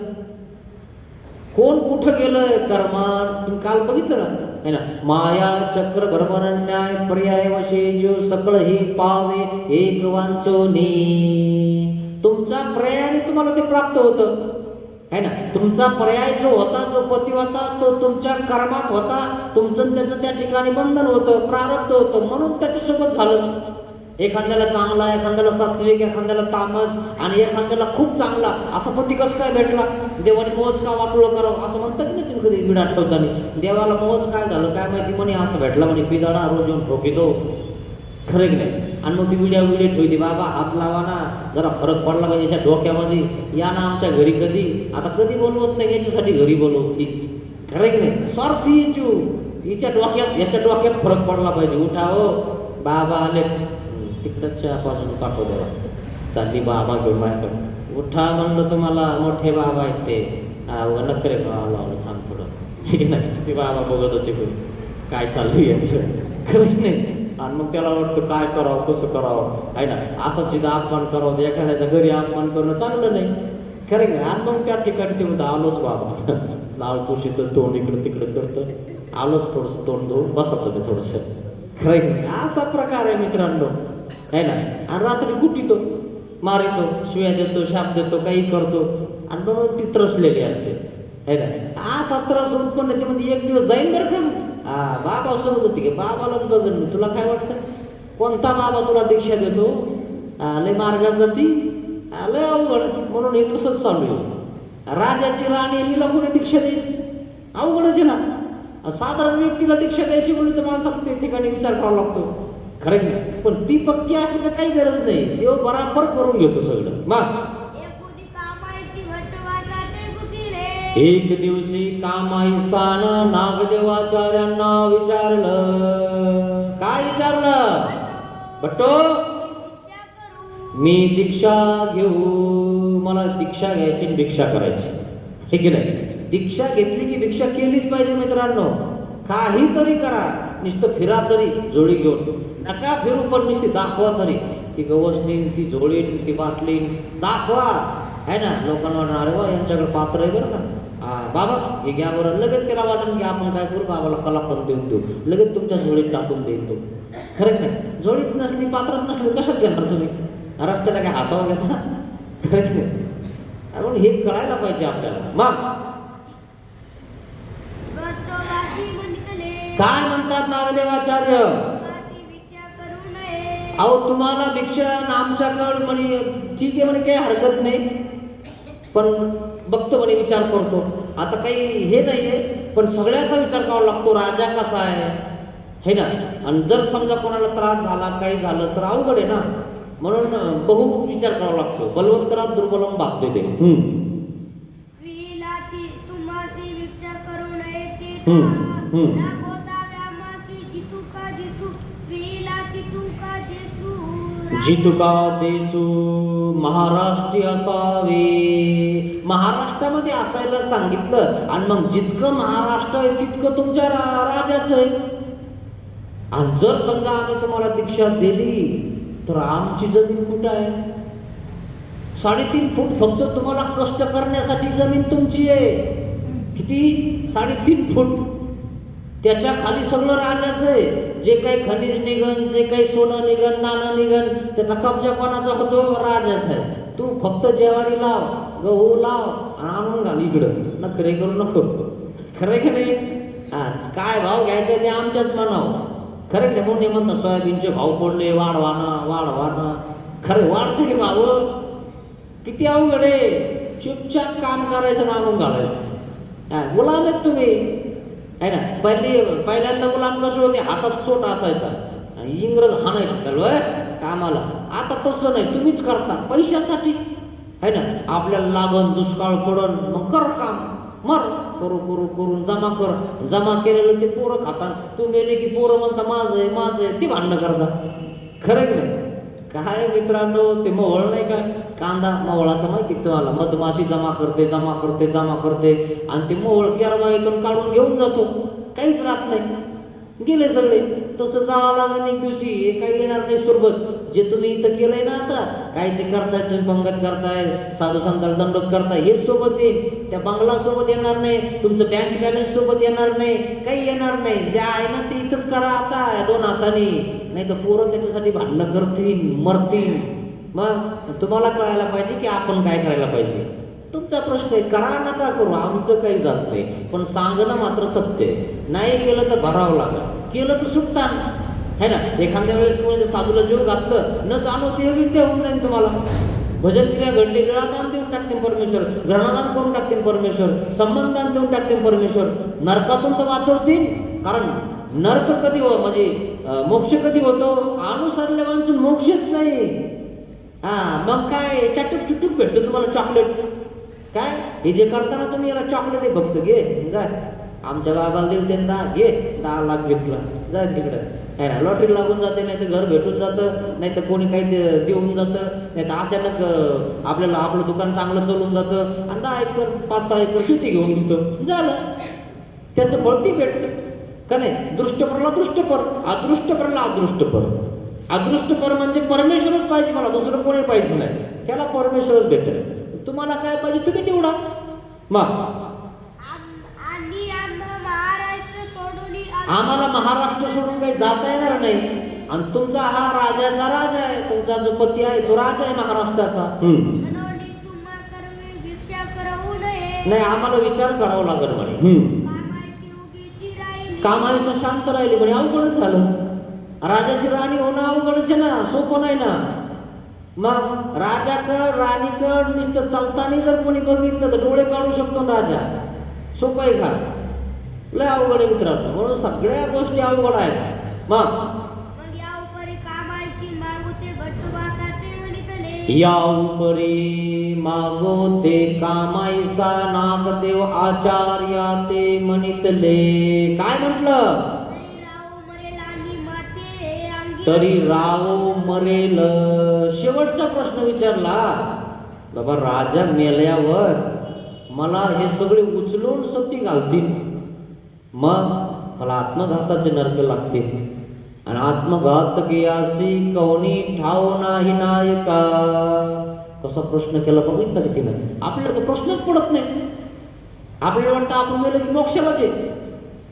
कोण कुठं गेलंय कर्मान, तुम्ही काल बघितलं ना, है ना? माया चक्र भ्रमरन्याय पर्याय वशे जो सकळ ही पावे एक वांचोनी. तुमचा पर्यायाने तुम्हाला ते प्राप्त होतं, है ना. तुमचा पर्याय जो होता, जो पती होता, तो तुमच्या कर्मात होता. तुमचं आणि त्याचं त्या ठिकाणी बंधन होतं, प्रारब्ध होतं, म्हणून त्याच्यासोबत झालं. एखाद्याला चांगला, एखाद्याला सात्विक, एखाद्याला तामस आणि एखाद्याला खूप चांगला असा पती कसं काय भेटला. देवाने मोज का वाटोळं करावं असं म्हणतात की नाही तुम्ही कधी विडा ठेवताना. देवाला मोज काय झालं काय माहिती, म्हणे असं भेटला म्हणे पिदाडा रोज येऊन ठोकितो. खरं की नाही. आणि मग ती विड्या ठेवते. बाबा हात लावा ना, जरा फरक पडला पाहिजे याच्या डोक्यामध्ये. या ना आमच्या घरी कधी, आता कधी बोलवत नाही याच्यासाठी घरी बोलवती. खरं की नाही. स्वार्थी याची हिच्या डोक्यात, याच्या डोक्यात फरक पडला पाहिजे. उठा हो बाबा आले, तिकडच्या बाजून पाठव देवा, चालली बाबा घेऊन माझ्याकडे. उठा म्हणलं तुम्हाला, मोठे बाबा आहेत ते. नखरे लावलं थांब थोडं. ठीक नाही. ते बाबा बघत होते काय चालू याचं. खरं की नाही. आणि मग त्याला वाटतं काय करावं, कसं करावं, आहे ना. असा तिथं अपमान करावं, एखाद्याच्या घरी अपमान करणं चांगलं नाही. खरं की नाही. आणि मग त्या ठिकाणी ते म्हणतं आलोच बाबा, लाल तुळशीचं तोंड इकडं तिकडं करतं, आलोच थोडंसं तोंड धुवून बसत होते थोडंसं. खरं की नाही. असा प्रकार आहे मित्रांनो, आहे ना. आणि रात्री कुटीतो, मारितो, शिव्या देतो, शाप देतो, काही करतो. आणि म्हणून ती त्रसलेली असते, आहे ना. असा त्रस उत्पन्न ते म्हणजे एक दिवस जाईल बरं का. बाबा सोबत होती की बाबालाच बघन मी. तुला काय वाटतं कोणता बाबा तुला दीक्षा देतो. लय मार्गात जाती, लय अवघड. म्हणून हे तसंच चालू आहे. राजाची राणी हिला कोणी दीक्षा द्यायची, अवघडच आहे ना. साधारण व्यक्तीला दीक्षा द्यायची म्हणून तर माणसाला त्या ठिकाणी विचार करावा लागतो. खरं नाही. पण ती पक्की असली तर काही गरज नाही, देव बराबर करून घेतो सगळं. मग एक दिवशी कामाईसानं नागदेवाचार्यांना विचारलं. काय विचारलं. बट्टो मी दीक्षा घेऊ, मला दीक्षा घ्यायची, भिक्षा करायची. हे की नाही. दीक्षा घेतली की भिक्षा केलीच पाहिजे मित्रांनो. काहीतरी करा, नुसतं फिरा तरी जोडी घेऊन, नका फिरू पण नुसती दाखवा तरी. ती गवसणी, ती झोळीन, ती बाटली दाखवा, आहे ना. लोकांना वाटणार अरे वा यांच्याकडे पात्र आहे बरं का. बाबा हे घ्या बरं. लगेच त्याला वाटेल की आपण काय करू, बाबाला कला पण देऊन देऊ, लगेच तुमच्या झोळीत टाकून देईल तो. खरंच नाही. झोळीत नसली, पात्रात नसली कशात घेणार तुम्ही. रस्त्याला काय हातावर घेता. खरंच नाही. म्हणून हे कळायला पाहिजे आपल्याला. मग काय म्हणतात नागदेवाचार्य. अहो तुम्हाला भिक्षा आमच्याकडे म्हणे ठीक आहे म्हणे, काही हरकत नाही, पण बघतो म्हणे, विचार करतो. आता काही हे नाही आहे, पण सगळ्याचा विचार करावा लागतो. राजा कसा आहे ना. आणि जर समजा कोणाला त्रास झाला, काही झालं तर अवघड आहे ना. म्हणून बहु विचार करावा लागतो. बलवंतरात दुर्बलम भागतोय ते. जितुका देसू महाराष्ट्री असावे. महाराष्ट्रामध्ये असायला सांगितलं. आणि मग जितकं महाराष्ट्र आहे तितकं तुमच्या राजाचं आहे. आणि जर समजा आम्ही तुम्हाला दीक्षा दिली तर आमची जमीन कुठं आहे. 3.5 फूट फक्त तुम्हाला कष्ट करण्यासाठी जमीन तुमची आहे. किती 3.5 फूट. त्याच्या खाली सगळं राजाचं आहे. जे काही खनिज निघन, जे काही सोनं निघन, नाणं निघन, त्याचा कब्जा कोणाचा होतो, राजाचा आहे. तू फक्त ज्वारी लाव, गहू लाव आणि आणून घाल इकडं. नखरे करू नको. खरं की नाही. काय भाव घ्यायचा ते आमच्याच म्हणावं. खरं की नाही. म्हणून म्हणतात सोयाबीनचे भाव पडले, वाढवाना वाढवाना. खरं वाढते की भाव. किती अवघड आहे. चुपचाप काम करायचं, आणून घालायचं. गुलाम आहेत तुम्ही, आहे ना. पहिल्यांदा गुलाम कसे होते, हातात सोट असायचा, इंग्रज हाणायचं चालू आहे कामाला. आता तसं नाही, तुम्हीच करता पैशासाठी, आहे ना. आपल्याला लागन, दुष्काळ पडन, मग कर काम, मर करू करू करून जमा कर. जमा केलेलं ते पोरं खातात. तू मेले की पोरं म्हणता माझं आहे माझं आहे, ते भांडणं करतात. खरं की नाही. काय मित्रांनो, ते मोहळ नाही का, कांदा मोहळाचा माहिती तुम्हाला. मधमाशी जमा करते जमा करते जमा करते आणि ते मोहळ केरमाईतून काढून घेऊन जातो. काहीच राहत नाही, गेले सगळे. तसं जावं लागेल एक दिवशी. हे काही येणार नाही सोबत. जे तुम्ही इथं केलंय ना, आता काय जे करताय तुम्ही, पंगत करताय, साधू संतांना दंडोत करताय, हे सोबत येईल. त्या बंगला सोबत येणार नाही, तुमचं बँक बॅलन्स सोबत येणार नाही, काही येणार नाही. जे आहे ना ते इथंच करा आता 2 हाताने, नाही तर पोरं त्याच्यासाठी भांडणं करतील, मरतील. मग तुम्हाला कळायला पाहिजे की आपण काय करायला पाहिजे. तुमचा प्रश्न आहे, करा नका करू, आमचं काही जात नाही, पण सांगणं मात्र सत्य आहे. नाही केलं तर भरावं लागेल, केलं तर सुटता है ना. एखाद्या वेळेस तुम्ही साधूला जीव घातलं न जाणो ते विद्या होऊन जाईल तुम्हाला. भजन क्रिया घडली, गिळादान देऊन टाकतील परमेश्वर, ग्रहणदान करून टाकतील परमेश्वर, संबंधदान देऊन टाकतील परमेश्वर, नरकातून तर वाचवतील. कारण नरक कधी म्हणजे मोक्ष कधी होतो, अनुसरल्या वांचून मोक्षच नाही. हा मग काय चटूक चुटूक भेटतो तुम्हाला चॉकलेट. काय हे जे करताना तुम्ही याला चॉकलेट आहे फक्त घे जाय, आमच्या बाबाला देऊ त्यांना घे 10 लाख घेतला जाय तिकडं. लॉटरी लागून जाते, नाही तर घर भेटून जातं, नाही तर कोणी काही देऊन जातं, नाही तर अचानक आपल्याला आपलं दुकान चांगलं चालून जातं आणि 10 एकर 5-6 एकर शेती घेऊन देतो, झालं त्याचं फळ ती भेटतं का नाही. दृष्टपरला दृष्टपर, अदृष्टपरला अदृष्टपर. अदृष्टपर म्हणजे परमेश्वरच पाहिजे मला, दुसरं कोणी पाहिजे नाही, त्याला परमेश्वरच भेटेल. तुम्हाला काय पाहिजे तुम्ही निवडा. मग आम्हाला महाराष्ट्र सोडून काही जाता येणार नाही. आणि तुमचा हा राजाचा राजा आहे, तुमचा जो पती आहे तो राजा आहे महाराष्ट्राचा. नाही आम्हाला विचार करावा लागेल म्हणे. कामाईचं शांत राहिली म्हणे, अवघडच झालं. राजाची राणी होणं अवघडच आहे ना, सोपं नाही ना. मग राजाकड राणीकड नुसतं चालताना जर कोणी बघितलं तर डोळे काढू शकतो राजा. सोपं आहे का? लय अवघड आहे मित्रांनो. म्हणून सगळ्या गोष्टी अवघड आहेत. मग या उपरी मागोते कामाईसा नागदेव आचार्या ते म्हणितले. काय म्हटलं? तरी राव मरेल. शेवटचा प्रश्न विचारला बाबा, राजा मेल्यावर मला हे सगळे उचलून सती घालतील, मग मला आत्मघाताचे नरक लागतील. आणि आत्मघात केयासी कवनी ठाव नाही नायका. कसा प्रश्न केला बघितला की तिनं. आपल्याला तर प्रश्नच पडत नाही. आपल्याला वाटतं आपण मेलं की मोक्षालाच आहे,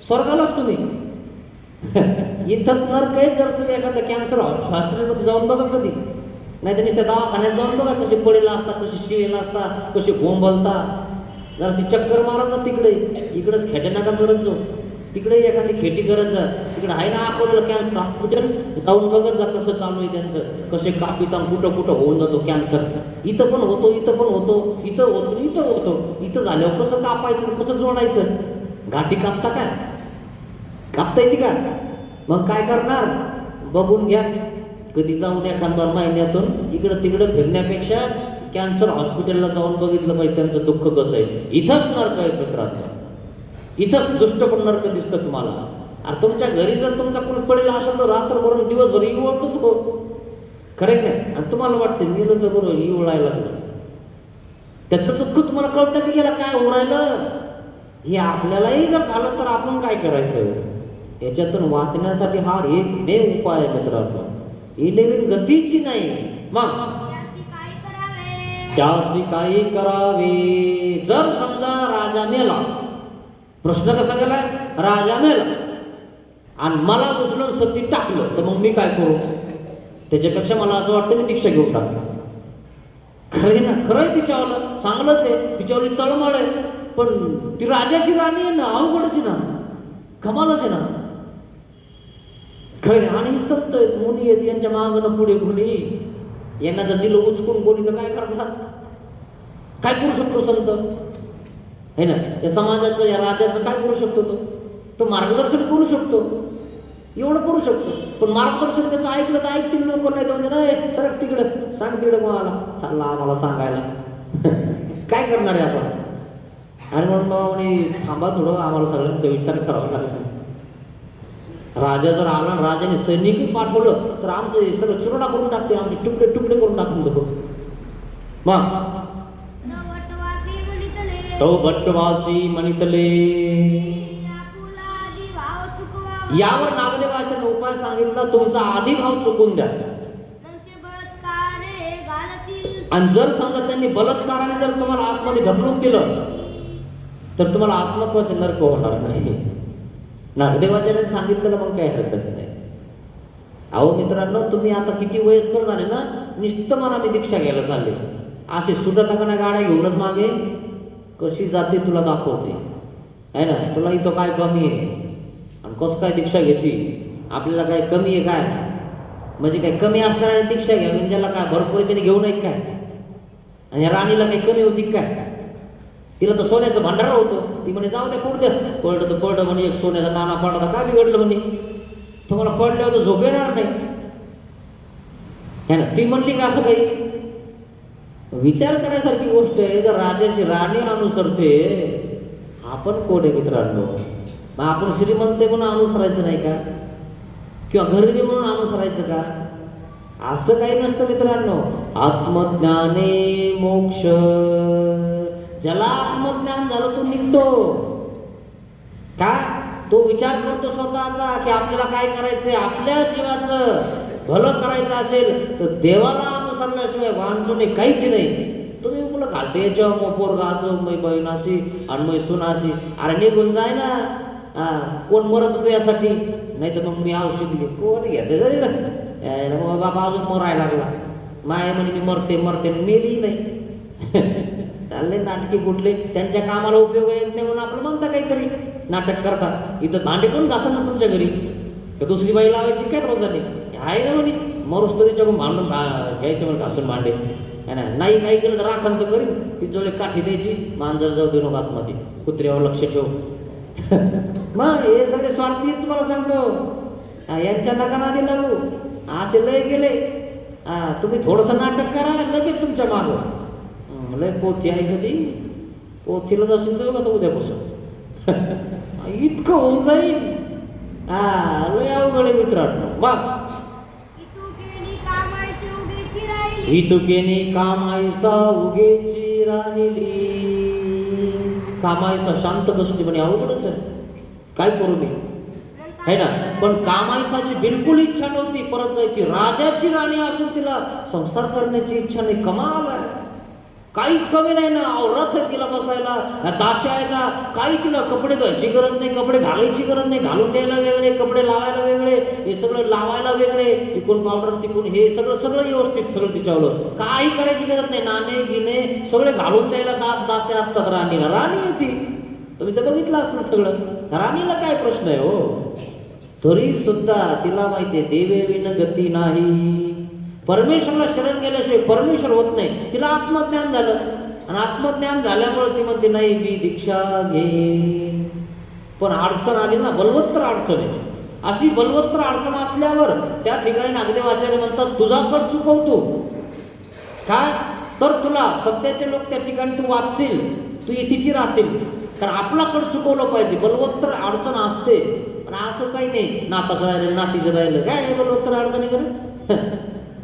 स्वर्गालाच तुम्ही. इथंच नरक आहे. जर एखादा कॅन्सर हॉस्पिटलमध्ये जाऊन बघा कधी, नाही तर नुसत्या दवाखान्यात जाऊन बघा कसे पडेला असतात, कसे शिवेला असतात, कसे गोंबलतात. जराशी चक्कर मारा जा तिकडे, इकडेच खेटे नका करत जाऊ, तिकडे एखादी खेटी करत जा. तिकडे आहे ना अकोल्याला कॅन्सर हॉस्पिटल, जाऊन बघत जा कसं चालू आहे त्यांचं, कसे कापितान कुठं कुठं होऊन जातो कॅन्सर. इथं पण होतो, इथं पण होतो, इथं होतो, इथं होतो. इथं झाल्यावर कसं कापायचं, कसं जोडायचं? घाटी कापता का? कापता येते का? मग काय करणार? बघून घ्या. कधी जाऊन एखाद्या महिन्यातून इकडं तिकडं फिरण्यापेक्षा कॅन्सर हॉस्पिटलला जाऊन बघितलं पाहिजे त्यांचं दुःख कसं आहे. इथंच नरक आहे मित्रांनो, इथंच दुष्ट पण नरक दिसतं तुम्हाला. अरे तुमच्या घरी जर तुमचा कोणी पडलेला असेल तर रात्रभर दिवसभर इवळतो तो, खरे काय? आणि तुम्हाला वाटतं गेलं तर बरोबर इवळायला लागलं, त्याचं दुःख तुम्हाला कळतं की याला काय उरायलं. हे आपल्यालाही जर झालं तर आपण काय करायचं? याच्यातून वाचण्यासाठी हा एकमेव उपाय आहे मित्रांनो. ही नवीन गतीची नाही. मग त्याशी काही करावे. जर समजा राजा मेला, प्रश्न कसा गेलाय? राजा मेला आणि मला उचलून सती टाकलं तर मग मी काय करू? त्याच्यापेक्षा मला असं वाटतं मी दीक्षा घेऊन टाकलं. खरं ना, खरं आहे तिच्यावाला, चांगलंच आहे, तिच्यावाली तळमळ आहे, पण ती राजाची राणी आहे ना, अवघडच आहे ना, कमालच आहे ना. खरं आणि संत आहेत, मुनी आहेत, यांच्या मागणं पुढे गुणी. यांना जर दिलं उचकून कोणी तर काय करतात? काय करू शकतो संत? है ना, या समाजाचं, या राजाचं काय करू शकतो? तो मार्गदर्शन करू शकतो, एवढं करू शकतो. पण मार्गदर्शन त्याचं ऐकलं तर ऐकतील लोक, नाही तर म्हणजे नाही सरक तिकडं, सांग तिकडं कोणाला चालला आम्हाला सांगायला. काय करणार आहे आपण? आणि म्हणून बाबा थांबा थोडं, आम्हाला सगळ्यांचा विचार करावा लागेल. राजा जर आला, राजाने सैनिकही पाठवलं तर आमचं सगळं चुरडा करून टाकते, आमचे तुकडे तुकडे करून टाकून देतो. मग तो भट्टवासी म्हणितले. यावर नागदेवाचा उपाय सांगितला, तुमचा आधी भाव चुकून द्या. आणि जर समजा त्यांनी बलात्काराने जर तुम्हाला आतमध्ये ढकलून दिलं तर तुम्हाला आत्मत्वाचे नरक होणार नाही. नागदेवाच्याने सांगितलं मग काय हरकत नाही. अहो मित्रांनो, तुम्ही आता किती वयस्कर झाले ना, नुसतं मनाने दीक्षा घ्यायला चालले. असे सुटताना गाड्या घेऊनच मागे कशी जाते तुला दाखवते आहे ना. तुला इथं काय कमी आहे आणि कसं काय दीक्षा घेतली, आपल्याला काय कमी आहे काय, म्हणजे काय कमी असणाऱ्या दीक्षा घ्या म्हणजे ज्याला काय भरपूर त्यांनी घेऊ नये काय, आणि राणीला काही कमी होती काय, तिला तर सोन्याचं भांडार होतं. ती म्हणे जाऊ द्या पडू द्या, पडलं तर पडलं म्हणे, एक सोन्याचा नाना पडला काय बिघडलं म्हणे, तुम्हाला पडल्यावर तर झोप येणार नाही है ना. ती म्हणली का असं काही विचार करायसारखी गोष्ट आहे. जर राजाची राणी अनुसरते, आपण कोण आहे मित्रांनो, मग आपण श्रीमंत म्हणून अनुसरायचं नाही का, किंवा गरिबी म्हणून अनुसरायचं का, असं काही नसतं मित्रांनो. आत्मज्ञाने मोक्ष, ज्याला आत्मज्ञान झालं तो निघतो का, तो विचार करतो स्वतःचा की आपल्याला काय करायचंय, आपल्या जीवाचं भलं करायचं असेल तर देवाला अनुसरल्याशिवाय वांचणे काहीच नाही. तुम्ही मुलं घालते याच्यावर पोरगा असं मै बहीण अशी आणि मै सुनाशी, अरे निघून जाय ना, कोण मरत होतो यासाठी, नाही तर मग मी औषध घे, कोण घेते जाईल बाबा अजून मरायला लागला, माय म्हणे मी मरते मरते, मेली नाही. चालले नाटके कुठले, त्यांच्या कामाला उपयोग येत नाही म्हणून आपलं म्हणता काहीतरी नाटक करतात. इथं भांडे कोण घासन ना तुमच्या घरी, तर दुसरी बाई लावायची काय रोजाने आहे ना म्हणे, मरुस तरीच्या भांडून घ्यायचे म्हणे घासून भांडे है ना. नाही काही केलं तर राखण तर करीन, ती जोडे काठी द्यायची, मांजर जाऊ दे नको आतमध्ये, कुत्र्यावर लक्ष ठेव. मग हे सगळे स्वार्थी तुम्हाला सांगतो, यांच्या नका नादी लागू, असे लय गेले. तुम्ही थोडंसं नाटक करा लगेच तुमच्या मागं लय पोथी आहे कधी, पोथीला जाशील तर बघा उद्यापासून इतकं होऊन जाईल. लय अवघड आहे मित्रांनो. मग हितुकेने कामायसा उगेची राहिली, कामायसा शांत बसली म्हणे अवघडच आहे, काय करू मी है ना. पण कामायसाची बिलकुल इच्छा नव्हती परत जायची, राजाची राणी असून तिला संसार करण्याची इच्छा नाही. कमाल आहे, काहीच कमी नाही ना. रथ आहे तिला बसायला, दाशा आहे का, काही तिला कपडे धुवायची गरज नाही, कपडे घालायची गरज नाही, घालून द्यायला वेगळे, कपडे लावायला वेगळे, हे सगळं लावायला वेगळे, तिकून पावडर तिकून हे सगळं सगळं व्यवस्थित सगळं तिच्यावर, काही करायची गरज नाही. नाणे गिणे सगळे घालून द्यायला दासे असतात राणीला. राणी आहे ती, तुम्ही तर बघितलं असं सगळं. राणीला काय प्रश्न आहे हो, तरी सुद्धा तिला माहिती आहे देवे विन गती नाही, परमेश्वराला शरण गेल्याशिवाय परमेश्वर होत नाही. तिला आत्मज्ञान झालं आणि आत्मज्ञान झाल्यामुळे ती म्हणते नाही मी दीक्षा घे. पण अडचण आली ना, बलवत्तर अडचण आहे. अशी बलवत्तर अडचण असल्यावर त्या ठिकाणी नागदेवाचार्य म्हणतात तुझा कड चुकवतो काय, तर तुला सध्याचे लोक त्या ठिकाणी तू वाचशील, तू इथेची राहशील, कारण आपला कड चुकवलं पाहिजे. बलवत्तर अडचण असते पण असं काही नाही, नाताचं राहिलं नातीचं राहिलं काय हे बलवत्तर अडचणी करत.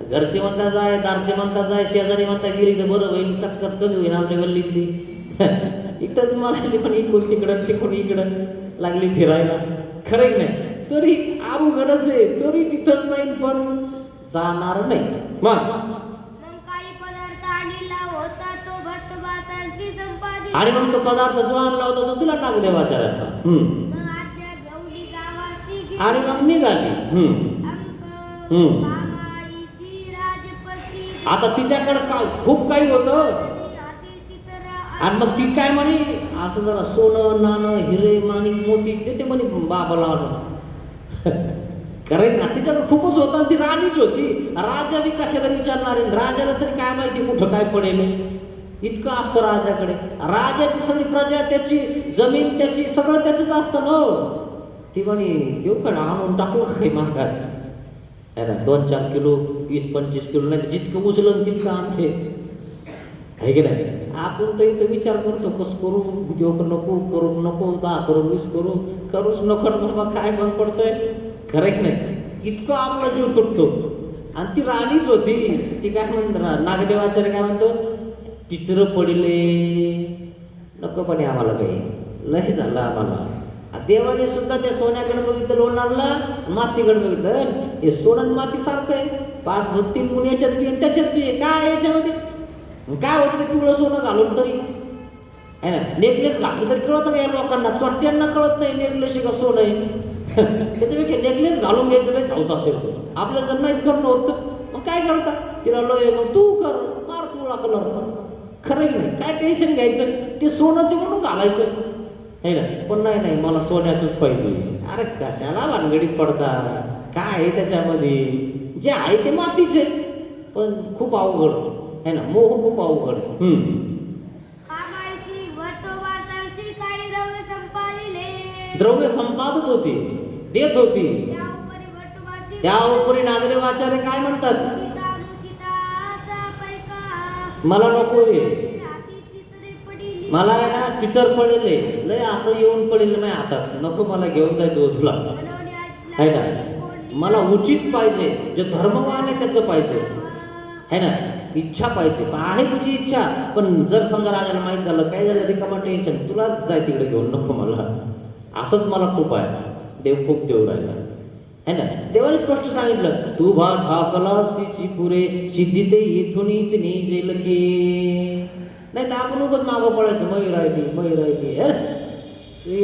घरचे म्हणता जाय, दारचे म्हणता जाय, शेजारी म्हणता गेली तर बरं होईल, कचकच कमी होईल आमच्या गल्लीतली. इथंच म्हणाली पण इकडून तिकडं तिकडून इकडं लागली फिरायला, खरं नाही. तरी अवघडच आहे, तरी तिथंच नाही पण जाणार नाही. मग आणि मग तो पदार्थ जो आणला होता तो तिला नागदेवाचार्यांना आणि मग निघाली. आता तिच्याकडे खूप काही होतं आणि मग ती काय म्हणे असं जरा सोनं नाणं हिरे माणिक मोती देते म्हणे बाबाला. कारण ना तिच्याकडे खूपच होतं, ती राणीच होती. राजा बी कशाला विचारणार आहे, राजाला तरी काय माहिती कुठं काय पडेल, इतकं असतं राजाकडे. राजाची सगळी प्रजा त्याची, जमीन त्याची, सगळं त्याचंच असतं ना. ती म्हणे देऊ का आणून टाकू काही महागात, 2-4 किलो 20-25 किलो नाही जितकं उचलं तितकं आणते आहे की नाही. आपण तर इथं विचार करतो कसं करू, देऊ नको करू नको, 10 करू 20 करू, करूच नको बाबा, काय बंद पडतंय, खरं की नाही. इतकं आपला जीव तुटतो. आणि ती राणीच होती. ती काय म्हणतात नागदेवाचार्य काय म्हणतो, टिचर पडले नको पण आम्हाला काही लय झालं आम्हाला. देवाने सुद्धा त्या सोन्याकडे बघितलं लोणारला, मातीकडे बघितलं, हे सोनं माती सारखं आहे. 5-3 गुण याच्यात बी त्याच्यात बी काय याच्यामध्ये काय होतं ते पिवळं सोनं घालून तरी आहे ना. नेकलेस घातलं तरी कळतं का या लोकांना, चोट्यांना कळत नाही नेकलेस का सोनं आहे. त्याच्यापेक्षा नेकलेस घालून घ्यायचं नाही जाऊच असेल, आपल्याला जर नाहीच करणं होतं मग काय करतात तिला लय मग तू कर मार तुला कलर खरं नाही काय टेन्शन घ्यायचं ते सोन्याचं म्हणून घालायचं है ना पण नाही मला सोन्याचंच पाहिजे अरे कशाला भानगडीत पडता काय आहे त्याच्यामध्ये जे आहे ते मातीचे पण खूप अवघड आहे ना मोह खूप अवघड आहे द्रव्य संपादत होती देत होती त्या उपरी नागदेवाचार्य काय म्हणतात मला नको मला आहे ना पिचर पडेल लय असं येऊन पडेल नाही हातात नको मला घेऊन जायचं तुला आहे का मला उचित पाहिजे जे धर्मवान आहे त्याचं पाहिजे है ना इच्छा पाहिजे पण आहे तुझी इच्छा पण जर समजा राजाला माहीत झालं काय झालं रिकामा टेन्शन तुलाच जाय तिकडे घेऊन नको मला असंच मला खूप आहे देव खूप देव राहिला है ना देवाने स्पष्ट सांगितलं तू भा ठाकला सिची पुरे सिद्धी ते येथूनच निजेल की नाही तर आपण उगत मागं पडायचं मयूर राहिली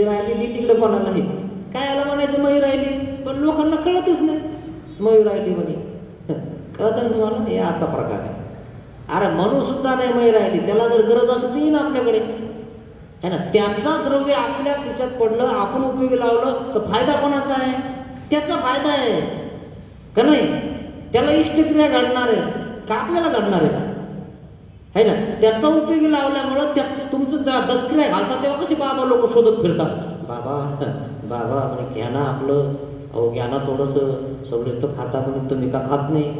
राहिली ती तिकडे कोणाला नाही काय आला म्हणायचं मयूर राहिली पण लोकांना कळतच नाही मयूर राहिली म्हणे कळत ना तुम्हाला हे असा प्रकार आहे अरे म्हणून सुद्धा नाही मयूर राहिली त्याला जर गरज असं देईन आपल्याकडे है ना त्याचा द्रव्य आपल्या खिशात पडलं आपण उपयोगी लावलं तर फायदा कोणाचा आहे त्याचा फायदा आहे का नाही त्याला इष्टक्रिया घडणार आहे का आपल्याला घडणार आहे ना त्याचा उपयोगी लावल्यामुळं त्या तुमचं दसक्रिया घालतात तेव्हा कशी बाबा लोक शोधत फिरतात बाबा म्हणजे घ्या ना आपलं अहो घ्या ना थोडंसं सगळे तर खाता म्हणून तुम्ही का खात नाही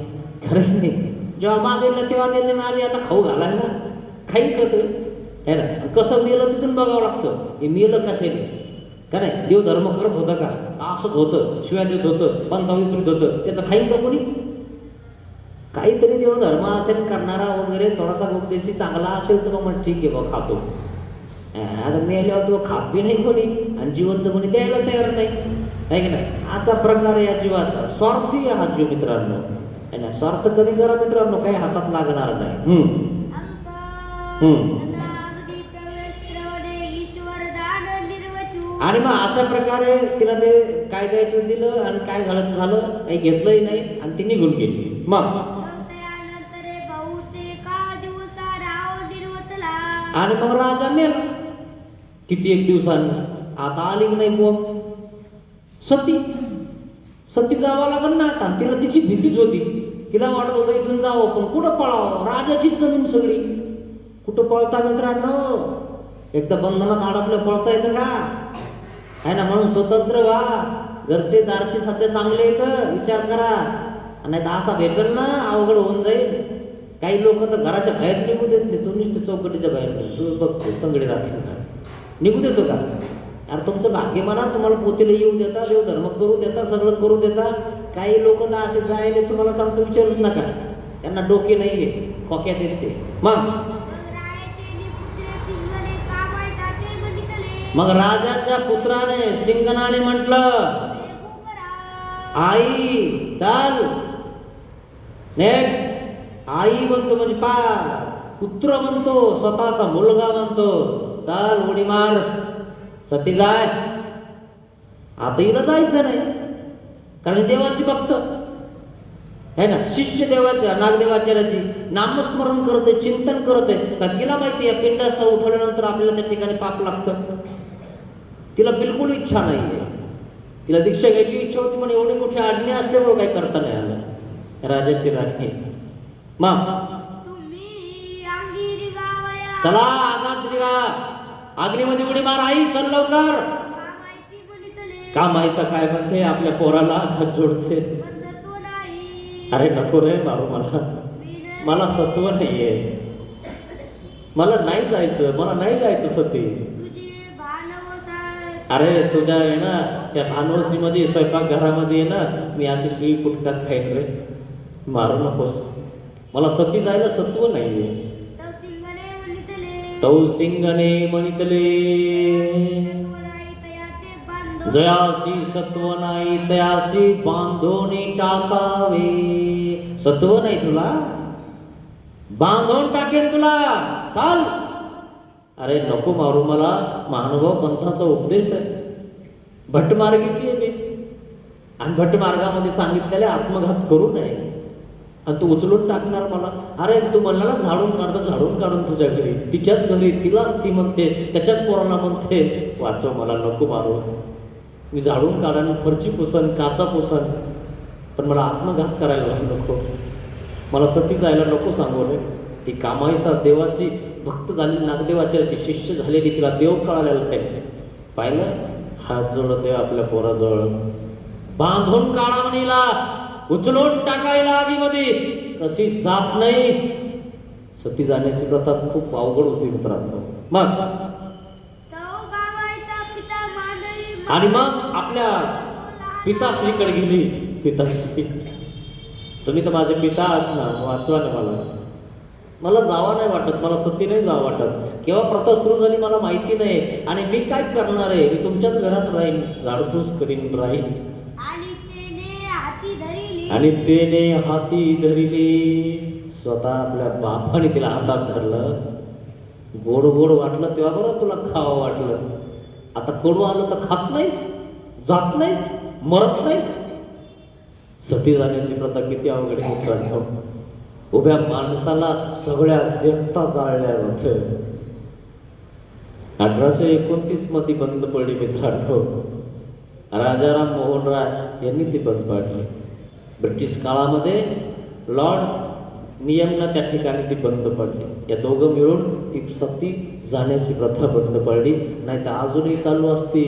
खरंच नाही जेव्हा मागेल तेव्हा त्यांनी आली आता खाऊ घालायला खाई करतोय है ना कसं मेलं तिथून बघावं लागतं हे मेलं कशाने का नाही देव धर्म करत होता का असंच होतं शिवाय देत होतं पंथा विपरीत होतं त्याचं खाईन का कोणी काहीतरी देव धर्म असेल करणारा वगैरे थोडासा उपदेशी चांगला असेल तर मग ठीक आहे बा खातो आता मेल्यावर तो खात बी नाही कोणी आणि जिवंत कोणी द्यायला तयार नाही आहे की नाही असा प्रकार या जीवाचा स्वार्थी हा जीव मित्रांनो आहे ना स्वार्थ कधी करा मित्रांनो काही हातात लागणार नाही आणि मग अशा प्रकारे तिला ते काय द्यायचं दिलं आणि काय झालं काही घेतलंही नाही आणि ती निघून गेली मग आणि मग राजा मेला किती एक दिवसांनी आता आली की नाही बोम सती जावं लागल ना आता तिला तिची भीतीच होती तिला वाटत होतं इथून जावं पण कुठं पळावं राजाचीच जमीन सगळी कुठं पळता मित्रांनो एकदा बंधनात अडकलं पळता येतं का आहे ना म्हणून स्वतंत्र व्हा घरचे दारचे सध्या चांगले येतं विचार करा नाही तर असा भेटेल ना अवघड होऊन जाईल काही लोक तर घराच्या बाहेर निघू देत नाही तू नुसतं चौकटीच्या बाहेर तू बघतो तंगडी राहते का निघू देतो का अरे तुमचं भाग्य म्हणा तुम्हाला पोतीला येऊ देता देव धर्म करू देता सगळं करू देता काही लोक तर असे जायले तुम्हाला सांगतो विचारूच नका त्यांना डोके नाही आहे खोक्यात येते मग राजाच्या पुत्राने सिंगनाने म्हटलं आई चाल आई म्हणतो म्हणजे पुत्र म्हणतो स्वतःचा मुलगा म्हणतो चाल उडी मार सती जाय आता हिला जायचं नाही कारण देवाची भक्त है ना शिष्य देवाच्या नागदेवाचार्याची नामस्मरण करत आहे चिंतन करत आहे का तिला माहिती आहे पिंडास्ता उठवल्यानंतर आपल्याला त्या ठिकाणी पाप लागतं तिला बिलकुल इच्छा नाही आहे तिला दीक्षा घ्यायची इच्छा होती पण एवढी मोठी आज्ञा असल्यामुळे काही करता नाही आलं राजाची राणी मग चला आगात निघा अग्नीमध्ये उडी मार आई चल लवकर का मायसा काय म्हणते आपल्या पोराला हात जोडते अरे नको रे मारू मला सत्व नाहीये मला नाही जायचं सती अरे तुझ्या आहे ना त्या भानवसी मध्ये स्वयंपाक घरामध्ये आहे ना मी अशी शिळी पुटकात खाईन रे मारू नकोस मला सती जायला सत्व नाहीये तौ सिंगने म्हणितले जयासी सत्व नाही तयासी बांधोनी टाकावे सत्व नाही तुला बांधून टाकेन तुला चाल अरे नको मारू मला महानुभाव पंथाचा उपदेश आहे भटमार्गीची आहे मी आणि भटमार्गामध्ये सांगितलेले आत्मघात करू नये आणि तू उचलून टाकणार मला. अरे तू म्हणला ना झाडून काढतं, झाडून काढून तुझ्या घरी, तिच्याच घरी तिलाच ती म्हणते, त्याच्याच पोराला म्हणते वाचव मला, नको मारू. मी झाडून काढन, फरची पुसन, काचा पुसन, पण मला आत्मघात करायला नको, मला सती जायला नको सांगू रे. ती कामाईसा देवाची भक्त झालेली, नागदेवाची ती शिष्य झालेली, तिला देव कळालेला आहे. पाहिलं, हात जोड देव आपल्या पोराजवळ, बांधून काढा म्हणीला, उचलून टाकायला आगीमध्ये, कशी जात नाही. सती जाण्याची प्रथा खूप अवघड होती मित्रांनो. मग आणि मग आपल्या पिताश्रीकडे गेली. पिताश्री, तुम्ही तर माझे पिता आहात ना, वाचवा ना मला, मला जावा नाही वाटत, मला सती नाही जावं वाटत. केव्हा प्रथा सुरू झाली मला माहिती नाही, आणि मी काय करणार आहे, मी तुमच्याच घरात राहीन, झाडपूस करीन राहीन. आणि तेने हाती धरिली, स्वतः आपल्या बापाने तिला हातात धरलं. गोड गोड वाटलं तेव्हा बरं तुला खावं वाटलं. आता कडू आलं तर खात नाहीस, जात नाहीस, मरत नाहीस. सती जाण्याची प्रथा किती अवघड आहे. उभ्या माणसाला सगळ्या देवता जाळल्या जातं. 1829 मध्ये बंद पडली मित्रांनो. राजाराम मोहन राय यांनी ती बंद पाडली. ब्रिटिश काळामध्ये लॉर्ड नियमनं त्या ठिकाणी ती बंद पडली. या दोघं मिळून ती सती जाण्याची प्रथा बंद पडली, नाही तर अजूनही चालू असती.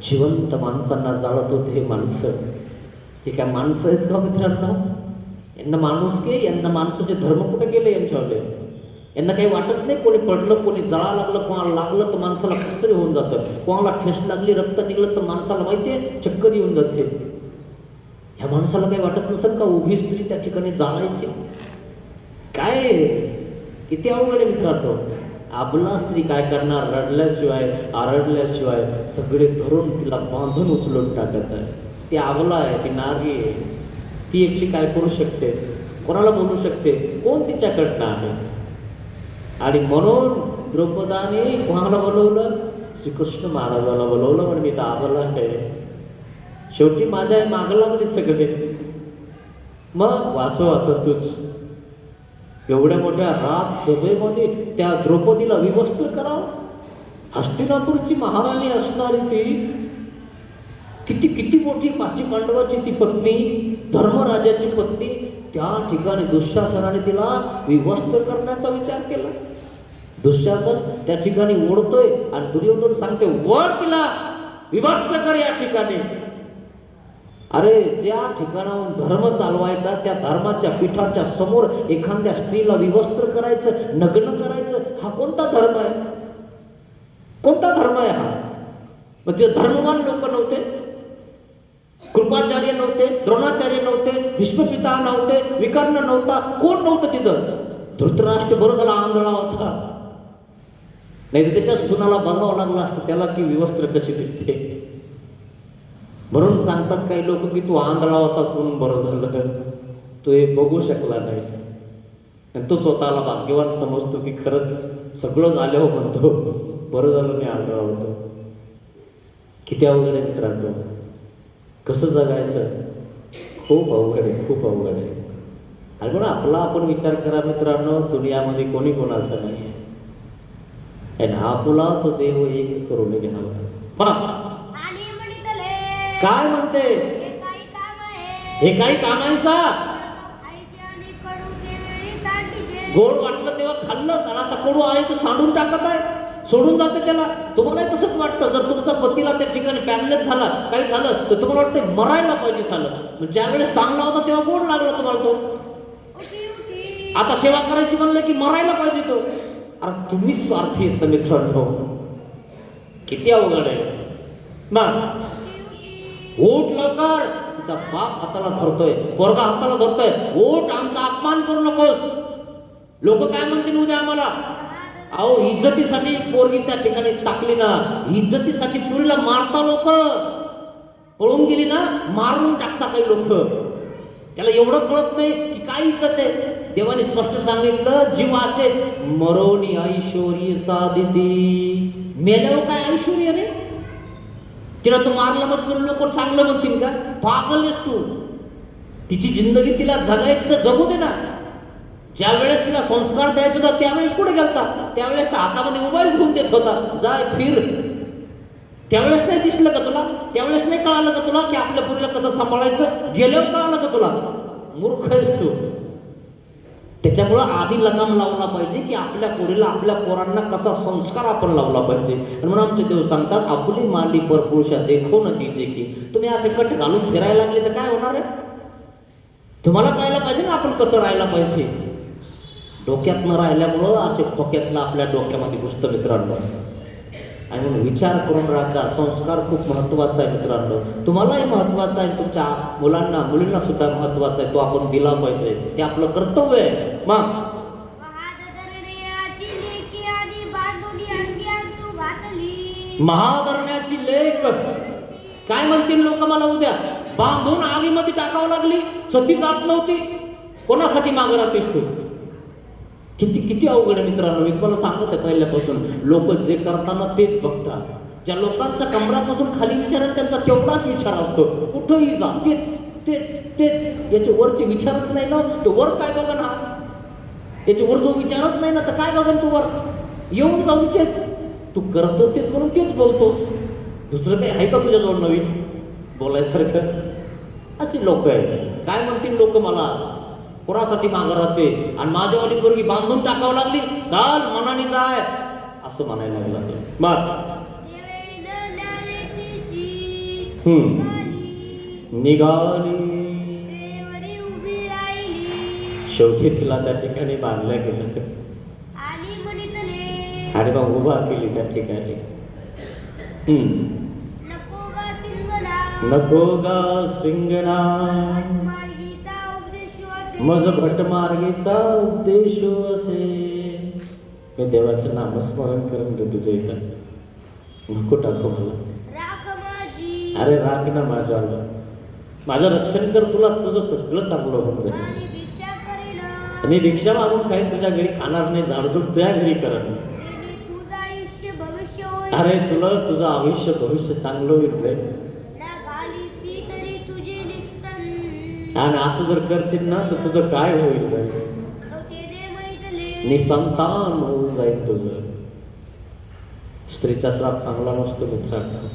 जिवंत माणसांना जाळत होते हे माणसं. हे काय माणसं आहेत का मित्रांनो? यांना माणूस के, यांना माणसाचे धर्म कुठे गेले यांच्याकडे? यांना काही वाटत नाही, कोणी पडलं, कोणी जळा लागलं, कोणाला लागलं तर माणसाला कसं तरी होऊन जातं, कोणाला ठेस लागली, रक्त निघलं तर माणसाला माहिती आहे चक्कर येऊन जाते. ह्या माणसाला काही वाटत नसेल का उभी स्त्री त्या ठिकाणी जाळायची? काय किती अवघड आहे मित्रांनो. आपला स्त्री काय करणार, रडल्याशिवाय आरडल्याशिवाय सगळे धरून तिला बांधून उचलून टाकत आहे. ती आबला आहे, ती नारी आहे, ती एकली काय करू शकते, कोणाला बोलू शकते, कोण तिच्याकडनं आहे? आणि म्हणून द्रौपदाने कोणाला बोलवलं? श्रीकृष्ण महाराजाला बोलवलं, म्हणून मी तर आबला आहे. शेवटी माझ्या मागं लागले सगळे. मग वाचव आता तूच. एवढ्या मोठ्या राजसभेमध्ये त्या द्रौपदीला विवस्त्र करावं? हस्तिनापूरची महाराणी असणारी ती किती किती मोठी पाची पांडवाची ती पत्नी, धर्मराजाची पत्नी, त्या ठिकाणी दुःशासनाने तिला विवस्त्र करण्याचा विचार केला. दुःशासन त्या ठिकाणी ओढतोय आणि दुर्योधन सांगते वळ तिला, विवस्त्र कर या ठिकाणी. अरे ज्या ठिकाणाहून धर्म चालवायचा त्या धर्माच्या पीठाच्या समोर एखाद्या स्त्रीला विवस्त्र करायचं, नग्न करायचं, हा कोणता धर्म आहे? कोणता धर्म आहे हा? मग ते धर्मवान लोक नव्हते? कृपाचार्य नव्हते, द्रोणाचार्य नव्हते, भीष्मपिता नव्हते, विकर्ण नव्हता, कोण नव्हतं तिथं? धृतराष्ट्र बरं झाला आंधळा होता, नाही तर त्याच्या सुनाला बघावं लागलं असतं त्याला की विवस्त्र कशी दिसते. म्हणून सांगतात काही लोक की तू आंधळा होतास म्हणून बरं झालं, तू हे बघू शकला नाहीस. आणि तो स्वतःला भाग्यवान समजतो की खरंच सगळं झालं हो, म्हणतो बरं झालं मी आंधळा होतो. किती अवघड आहे मित्रांनो. कसं जगायचं? खूप अवघड आहे, खूप अवघड आहे. आणि म्हणून आपला आपण विचार करा मित्रांनो, दुनियामध्ये कोणी कोणाचं नाही आहे. आणि आपुला तो देव एक करून घ्यावा. काय म्हणते? हे काही कामायचा? गोड वाटलं तेव्हा खाल्लं, आता कडू आहे तर सांडून टाकत आहे, सोडून जाते त्याला. तुम्हाला तसंच वाटतं? जर तुमचा पतीला त्या ठिकाणी पॅरलेस झाला, काही झालं तर तुम्हाला वाटतं मरायला पाहिजे झालं. ज्या वेळेस चांगला होता तेव्हा गोड लागला तुम्हाला तो. आता सेवा करायची म्हणलं की मरायला पाहिजे तो. अरे तुम्ही स्वार्थी येत मित्रांनो. किती अवघड आहे ना. ओट लवकर, तिचा बाप हाताला धरतोय, पोरगा हाताला धरतोय, ओट, आमचा अपमान करू नकोस. लोक काय म्हणतील उद्या आम्हाला? अहो इज्जतीसाठी पोरगी त्या ठिकाणी टाकली ना, इज्जतीसाठी पुरीला मारता लोक. पळून गेली ना मारून टाकता काही लोक. त्याला एवढं कळत नाही की काय इज्जत आहे. देवाने स्पष्ट सांगितलं, जीव असे मरोनी ऐश्वर्य साधिती. मेल्यावर काय ऐश्वर्य रे? तिला तू मारलं मग तुला लोक चांगलं म्हणतील का? पागल आहेस तू. तिची जिंदगी तिला जगायची तर जगू दे ना. ज्या वेळेस तिला संस्कार द्यायचे होता त्यावेळेस कुठे गेलता? त्यावेळेस तर हातामध्ये मोबाईल घेऊन देत होता, जाय फिर. त्यावेळेस नाही दिसलं का तुला? त्यावेळेस नाही कळालं का तुला की आपल्या पोरीला कसं सांभाळायचं? गेल्यावर कळालं का तुला? मूर्ख आहेस तू. त्याच्यामुळं आधी लगाम लावला पाहिजे की आपल्या पोरीला, आपल्या पोरांना कसा संस्कार आपण लावला पाहिजे. आणि म्हणून आमचे देव सांगतात, आपुली मांडी परपुरुषा देखो न दीजे की. तुम्ही असे कट घालून फिरायला लागले तर काय होणार आहे? तुम्हाला कळायला पाहिजे ना आपण कसं राहायला पाहिजे. डोक्यात न राहिल्यामुळं असे खोक्यातलं आपल्या डोक्यामध्ये घुसतं मित्रांनो. आणि म्हणून विचार करून राहायचा. संस्कार खूप महत्त्वाचा आहे मित्रांनो. तुम्हालाही महत्त्वाचा आहे, तुमच्या मुलांना मुलींना सुद्धा महत्त्वाचा आहे. तो आपण दिला पाहिजे, ते आपलं कर्तव्य आहे. मग महाधरण्याची लेक काय म्हणतील लोक मला उद्या? बांधून आगीमध्ये टाकावं लागली, सती जात नव्हती. कोणासाठी मागं राहतेस तू? किती किती अवघड आहे मित्रांनो. मी तुम्हाला सांगत आहे पहिल्यापासून, लोक जे करताना तेच बघतात. ज्या लोकांचा कमरापासून खाली विचार आहे त्यांचा तेवढाच विचार असतो. कुठंही जा तेच तेच तेच. याचे वरचे विचारच नाही ना, तो वर काय बघा ना. याचे वर जो विचारच नाही ना तर काय बघन तू वर? येऊन जाऊन तेच तू करतो, तेच म्हणून तेच बोलतोस. दुसरं काही आहे का तुझ्याजवळ नवीन बोलायसारखं? असे लोक आहेत. काय म्हणतील लोक मला? कोणासाठी मागं राहते? आणि माझ्यावाली पोरगी बांधून टाकावं लागली, चाल मनाने जाय असं म्हणायला लागला. मग निघाली, शेवटी तिला त्या ठिकाणी बांधलं गेलं आणि मग उभा केली त्या ठिकाणी. नको गा सिंगना मज भटमार्गीचा उपदेश असे. मी देवाचं नामस्मरण करून घेतो तुझ्या इथं. नको टाकू मला. अरे राख ना माझ्यावर, माझं रक्षण कर. तुला तुझं सगळं चांगलं होऊन जाईल. मी भिक्षा मागून काही तुझ्या घरी खाणार नाही, झाडझूड तुझ्या घरी करत नाही. अरे तुला तुझं आयुष्य भविष्य चांगलं होईल रे. आणि असं जर करशील ना तर तुझं काय होईल रे? निसंतान होऊन जाईल तुझं. स्त्रीचा श्राप चांगला नसतो मित्रांनो.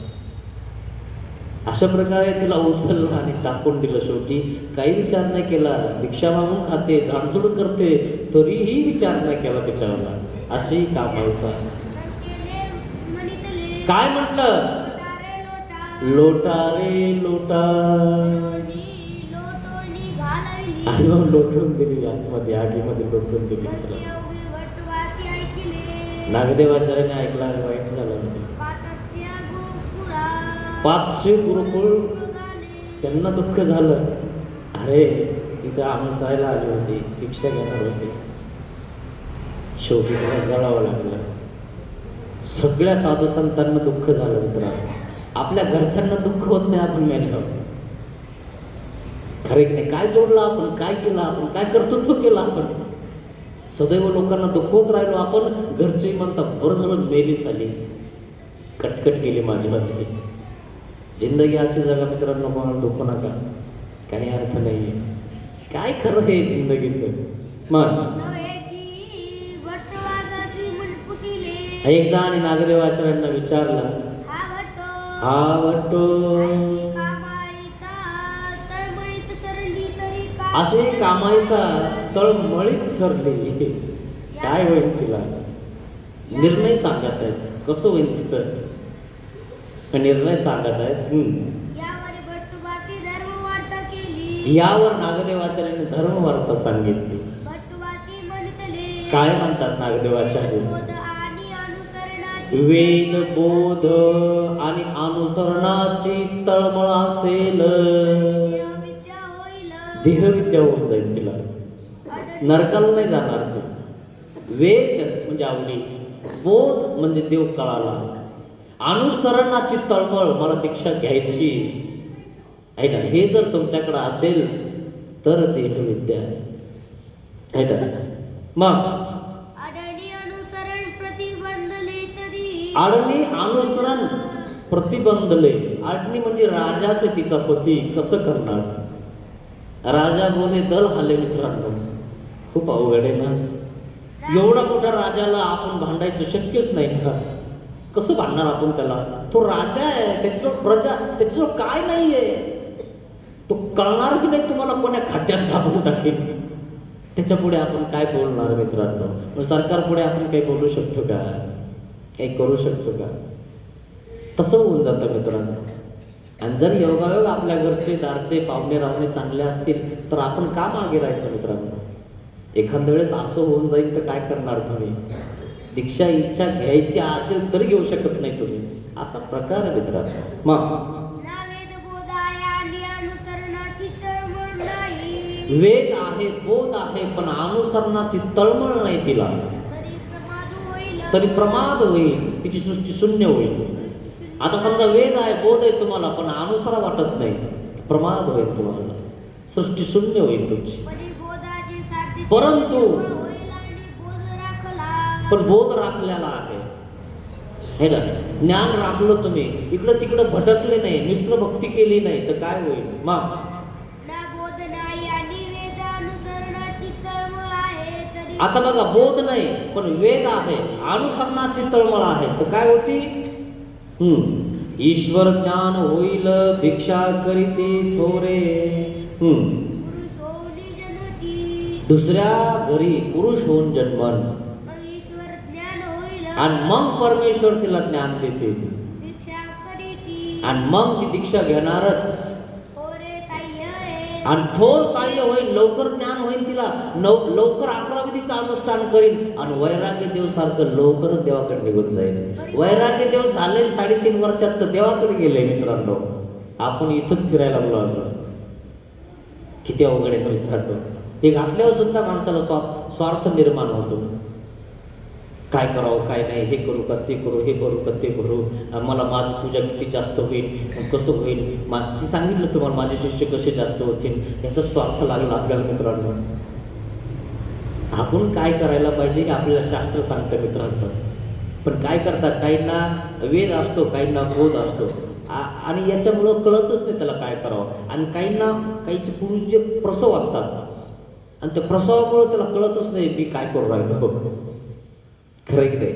अशा प्रकारे तिला उचललं आणि टाकून दिलं. शेवटी काही विचार नाही केला. भिक्षा मागून खाते, झाडझूड करते, तरीही विचार नाही केला त्याच्यावर. अशी कामायचा. काय म्हटलं? लोटा रे लोटा. आणि मग लोटून दिली आतमध्ये, आगीमध्ये लोटून दिली. नागदेवाचार्याने ऐकला, वाईट झालं. 500 गुरुकुळ त्यांना दुःख झालं. अरे इथं अनुसायला आली होती, भिक्षा घेणार होती, शेवटी तिला जळावं लागलं. सगळ्या साधू संतांना दुःख झालं मित्रांनो. आपल्या घरच्यांना दुःख होत नाही आपण मेल्यावर. खरे की नाही? काय जोडलं आपण, काय केलं आपण, काय कर्तृत्व केलं आपण? सदैव लोकांना दुखवत राहिलो आपण. घरचे म्हणतात बरं झालं मेली झाली, कटकट केली माझी बातमी. जिंदगी अशी जगा मित्रांनो, कोणाला दुखू नका, काही अर्थ नाहीये. काय खरं हे जिंदगीचं? मग एकदा आणि नागदेवाचार्यांना विचारलं, हा वटो असे कामायचा तळमळीत सरली, काय होईल तिला? निर्णय सांगत आहेत, कसं होईल तिचं निर्णय सांगत आहेत. यावर नागदेवाचार्यांनी धर्मवार्ता सांगितली. काय म्हणतात नागदेवाचार्य? वेद बोध आणि अनुसरणाची तळमळ असेल, देहविद्या होऊन जाईल तिला, नरकाला नाही जाणार ती. वेद म्हणजे आवडी, बोध म्हणजे देव कळाला, अनुसरणाची तळमळ मला दीक्षा घ्यायची आहे ना, हे जर तुमच्याकडे असेल तर देहविद्या आहे ना. मग आडणी अनुसरण प्रतिबंधले. आडणी म्हणजे राजाचे तिचा पती कसं करणार? राजा बोले दल हाले. मित्रांनो, खूप अवघड आहे ना. एवढा मोठा राजाला आपण भांडायचं शक्यच नाही ना. कसं भांडणार आपण त्याला? तो राजा आहे, त्याच्याजवळ प्रजा, त्याच्याजवळ काय नाहीये. तो कळणार की नाही तुम्हाला कोण्या खड्ड्यात दाबून टाकेल. त्याच्या पुढे आपण काय बोलणार मित्रांनो? मग सरकार पुढे आपण काही बोलू शकतो का? काही करू शकतो का? तसं होऊन जातं मित्रांनो. आणि जर योगायोग आपल्या घरचे दारचे पाहुणे रावणे चांगले असतील तर आपण का मागे राहायचं मित्रांनो? एखाद्या वेळेस असं होऊन जाईल तर काय करणार तुम्ही? दीक्षा इच्छा घ्यायची असेल तरी घेऊ शकत नाही तुम्ही. असा प्रकार आहे मित्रांनो. मग वेद आहे, बोध आहे, पण अनुसरणाची तळमळ नाही तिला, तरी प्रमाद होईल, तिची सृष्टी शून्य होईल. आता समजा वेद आहे, बोध आहे तुम्हाला, पण अनुसरा वाटत नाही, प्रमाद होईल तुम्हाला, सृष्टी शून्य होईल तुमची. परंतु पण बोध राखलेला आहे, हे ना, ज्ञान राखलं तुम्ही, इकडं तिकडं भटकले नाही, मिश्र भक्ती केली नाही तर काय होईल? मग आता बघा, बोध नाही पण वेद आहे, अनुसरणाची तळमळ आहे तर काय होती? ईश्वर ज्ञान होईल भिक्षा करीते थोरे. दुसऱ्या घरी पुरुष होऊन जन्मन आणि मग परमेश्वर तिला ज्ञान देते आणि मग ती दीक्षा घेणारच आणि थोर साह्य होईल, लवकर ज्ञान होईल तिला, लवकर 11 विधीचं अनुष्ठान करीन आणि वैराग्य देव सारखं लवकरच देवाकडे निघून जाईल. वैराग्य देव झाले 3.5 वर्षात तर देवाकडे गेले मित्रांनो. आपण इथंच फिरायला लागलो अजून. किती अवघड आहे मित्रांनो. हे घातल्यावर सुद्धा माणसाला स्वार्थ निर्माण होतो. काय करावं काय नाही, हे करू का ते करू, हे करू का ते करू, मला माझी पूजा किती जास्त होईल, कसं होईल, ती सांगितलं तुम्हाला माझे शिष्य कसे जास्त होतील, याचा स्वार्थ लागला आपल्याला मित्रांनो. आपण काय करायला पाहिजे हे आपल्याला शास्त्र सांगतं मित्रांनो. पण काय करतात, काहींना वेद असतो, काहींना बोध असतो आणि याच्यामुळं कळतच नाही त्याला काय करावं. आणि काहींना काहीचे पूर्वीचे प्रसव असतात आणि त्या प्रसवामुळे त्याला कळतच नाही मी काय करू राहिलो. खरं की नाही?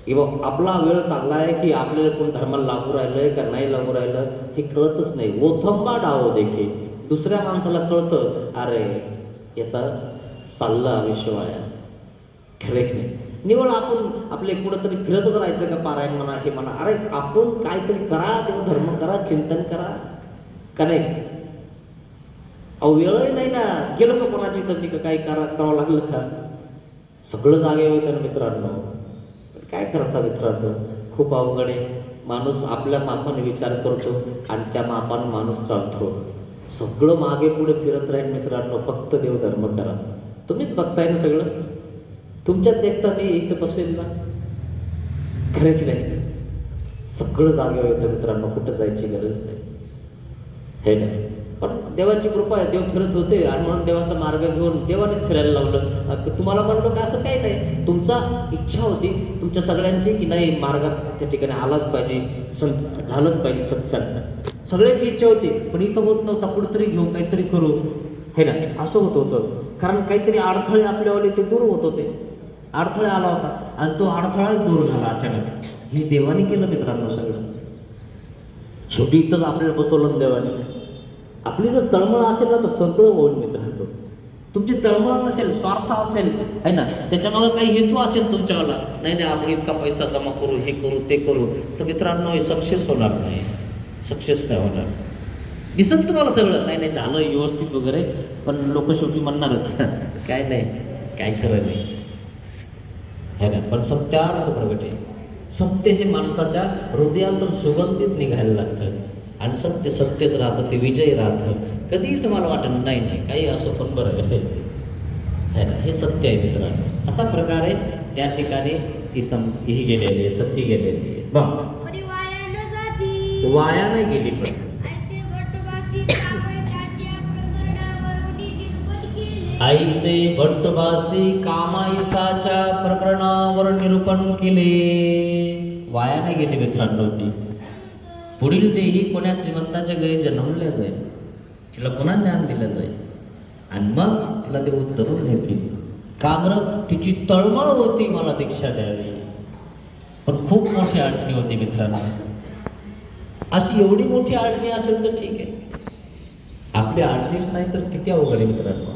किंवा आपला वेळ चांगला आहे की आपल्याला कोण धर्माला लागू राहिलंय का नाही लागू राहिलं हे कळतच नाही. ओथंबा डाव देखील दुसऱ्या माणसाला कळतं, अरे याचा चालला आयुष्य वाया. खरं की नाही? निवळ आपण आपले कुठंतरी फिरतच राहायचं का, पारायण म्हणा हे म्हणा, अरे आपण काहीतरी करा, देवधर्म करा, चिंतन करा का नाही? अहो वेळही नाही ना, गेलो का कोणाची तरी का काही करावं लागलं का? सगळं जागे होतं ना मित्रांनो. काय करता मित्रांनो? खूप अवघड आहे. माणूस आपल्या मापाने विचार करतो आणि त्या मापाने माणूस चालतो. सगळं मागे पुढे फिरत राहील मित्रांनो. फक्त देवधर्म करा. तुम्हीच बघताय ना सगळं, तुमच्यात देखता मी इथं बसेल ना. खरं की नाही? सगळं जागे होतं मित्रांनो, कुठं जायची गरज नाही, हे नाही. पण देवाची कृपा आहे, देव फिरत होते आणि म्हणून देवाचा मार्ग घेऊन देवाने फिरायला लावलं. तुम्हाला म्हणलं का असं काही नाही, तुमचा इच्छा होती तुमच्या सगळ्यांची की नाही मार्गात त्या ठिकाणी आलाच पाहिजे, झालंच पाहिजे सत्संग, सगळ्यांची इच्छा होती. पण इथं होत नव्हता, कुठेतरी घेऊ काहीतरी करू, हे ना, असं होत होतं. कारण काहीतरी अडथळे आपल्यावाले ते दूर होत होते. अडथळे आला होता आणि तो अडथळाच दूर झाला अचानक. हे देवाने केलं मित्रांनो सगळं. शेवटी इथंच आपल्याला बसवलं देवाने. आपली जर तळमळ असेल ना तर सगळं होईल मित्रांनो. तुमची तळमळ नसेल, स्वार्थ असेल, आहे ना, त्याच्यामागे काही हेतू असेल तुमच्यावाला, नाही नाही आपण इतका पैसा जमा करू, हे करू ते करू, तर मित्रांनो हे सक्सेस होणार नाही, सक्सेस नाही होणार. दिसत तुम्हाला सगळं, नाही नाही झालं व्यवस्थित वगैरे, पण लोक शेवटी म्हणणारच काय नाही, काय खरं नाही, है ना. पण सत्यार्थ प्रगट आहे. सत्य हे माणसाच्या हृदयातून सुगंधित निघायला लागतं आणि सत्य सत्यच राहतं, ते विजय राहतं. कधीही तुम्हाला वाटत नाही नाही काही असो पण बरं आहे ना, हे सत्य आहे मित्रांनो. असा प्रकारे त्या ठिकाणी ही गेलेली आहे, सत्य गेलेली आहे. वाया नाही गेली. पण आईसे भट्टभासी कामाईसाच्या प्रकरणावर निरूपण केले. वाया नाही गेली मित्रांनो ती. पुढील देही कोण्या श्रीमंताच्या घरी जन्मल्या जाईल. तिला पुन्हा ज्ञान दिलं जाईल आणि मग तिला ते उतरून घेतील. का बरं? तिची तळमळ होती मला दीक्षा द्यावी, पण खूप मोठी अडचणी होती मित्रांनो. अशी एवढी मोठी अडचणी असेल तर ठीक आहे, आपली अडचणीच नाही तर किती अवघड आहे मित्रांनो,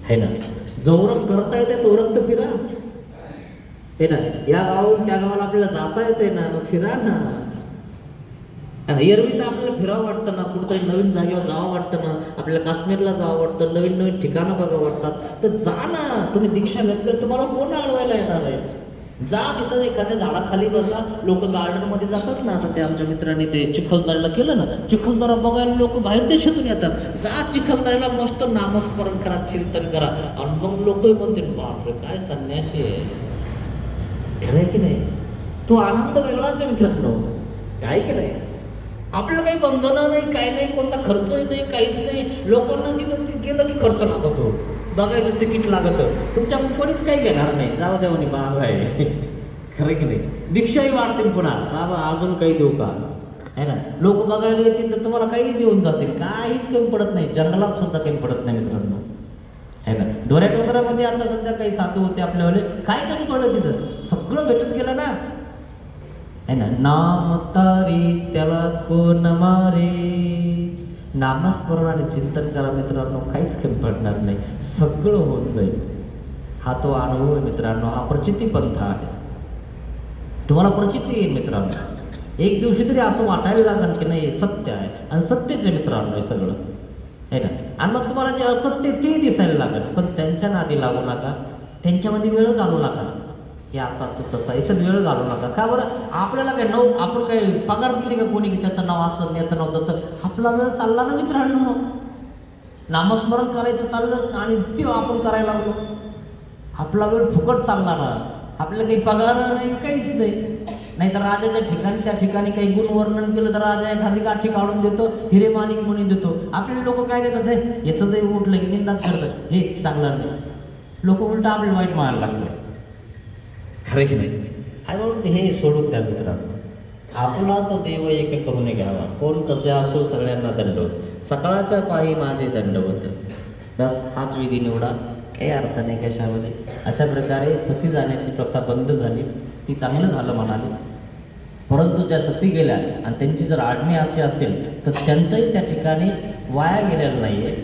है ना. जोरक करता येते तोरक तर फिरा, हे ना. या गावाहून त्या गावाला आपल्याला जाता येते ना, मग फिरा ना. एरवी तर आपल्याला फिरावं वाटतं ना, कुठेतरी नवीन जागेवर जावं वाटतं ना, आपल्याला काश्मीरला जावं वाटतं, नवीन नवीन ठिकाणं बघावं वाटतात. तर जा ना, तुम्ही दीक्षा घेतलं, तुम्हाला कोण अडवायला येणार आहे? जा तिथं एखाद्या झाडाखाली बसा. लोक गार्डन मध्ये जातात ना, आता ते आमच्या मित्रांनी ते चिखलदऱ्याला केलं ना, चिखलदरा बघायला लोक बाहेर देशातून येतात. जा चिखलदऱ्याला मस्त नामस्मरण करा, चिंतन करा, आणि मग लोक म्हणतील बापरे काय संन्यासी आहे. खरं आहे की नाही? तो आनंद वेगळाच आहे मित्रांनो, काय की नाही. आपल्याला काही बंधनं नाही, काही नाही, कोणता खर्चही नाही, काहीच नाही. लोकांना तिथं गेलं की खर्च लागतो, बघायचं तिकीट लागतं, तुमच्या कोणीच काही घेणार नाही. जाऊ द्या म्हणे बाबा आहे. खरं की नाही. भिक्षाही वाढतील पुन्हा, बाबा अजून काही देऊ का, आहे ना. लोक बघायला येतील तर तुम्हाला काही देऊन जातील, काहीच कमी पडत नाही, जंगलात सुद्धा कमी पडत नाही मित्रांनो, आहे ना. डोऱ्या डोंगरामध्ये आता सध्या काही साधू होते आपल्यावाले, काय कमी पडलं तिथं, सगळं भेटत गेलं ना, है ना. नाम तारी त्याला कोण मारे, नामस्मरण आणि चिंतन करा मित्रांनो, काहीच कमी पडणार नाही, सगळं होऊन जाईल. हा तो अनुभव आहे मित्रांनो, हा प्रचिती पंथ आहे. तुम्हाला प्रचिती येईल मित्रांनो, एक दिवशी तरी असं वाटायला लागेल की नाही सत्य आहे, आणि सत्यच आहे मित्रांनो हे सगळं, आहे ना. आणि मग तुम्हाला जे असत्य ते दिसायला लागेल, पण त्यांच्या नादी लागू नका, त्यांच्यामध्ये वेळ घालू नका, हे असा तो तसा याच्यात वेळ घालू नका. का बरं? आपल्याला काय आपण काय पगार दिली का कोणी की त्याचं नाव असं याचं नाव तसं? आपला वेळ चालला ना मित्रांनो, नामस्मरण करायचं चाललं आणि ते आपण करायला लागलो, आपला वेळ फुकट चालला ना. आपल्याला काही पगार नाही, काहीच नाही तर राजाच्या ठिकाणी त्या ठिकाणी काही गुण वर्णन केलं तर राजा एखादी काठी काढून देतो, हिरे माणिक म्हणून देतो. आपले लोक काय देतात, हे सदैव उठलं की निंदाच करतात, हे चांगलं नाही. लोक उलट आपले वाईट मानायला लागतात, खरं की नाही. आणि म्हणून हे सोडून द्या मित्रांनो, आपला तो देव एक करून घ्यावा, कोण कसे असो सगळ्यांना दंडवत, सकाळच्या पायी माझे दंडवत, बस हाच विधी निवडा, काही अर्थ नाही कशामध्ये. अशा प्रकारे सती जाण्याची प्रथा बंद झाली, ती चांगलं झालं म्हणाले. परंतु ज्या सती गेल्या आणि त्यांची जर आडणी अशी असेल तर त्यांचंही त्या ठिकाणी वाया गेलेलं नाही आहे,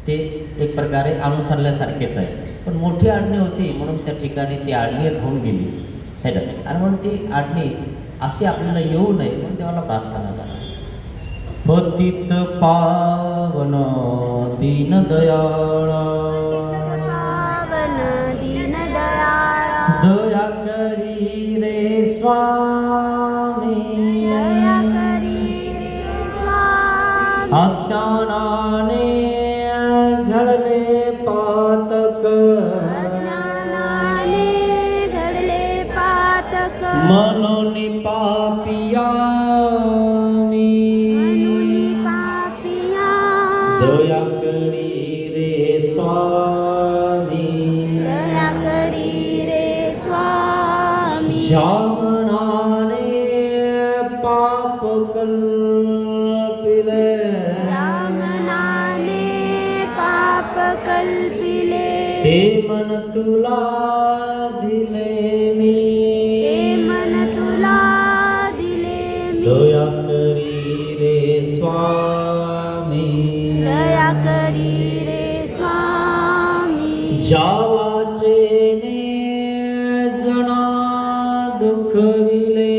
ते एक प्रकारे अनुसरल्यासारखेच आहे. पण मोठी आडणी होती म्हणून त्या ठिकाणी ती आडणी राहून गेली, है ना. आणि म्हणून ती आडणी अशी आपल्याला येऊ नये म्हणून देवाला प्रार्थना करा. पतित पावन दीन दयाळा, दया करी रे स्वामी, अज्ञानाने घडले पातक, मनोनी पापिया दया करी रे स्वामी, जामनाने पाप कल्पिले, ते मन तुला दिले मी, दया करी रे स्वामी, जावाचे ने जना दुखविले,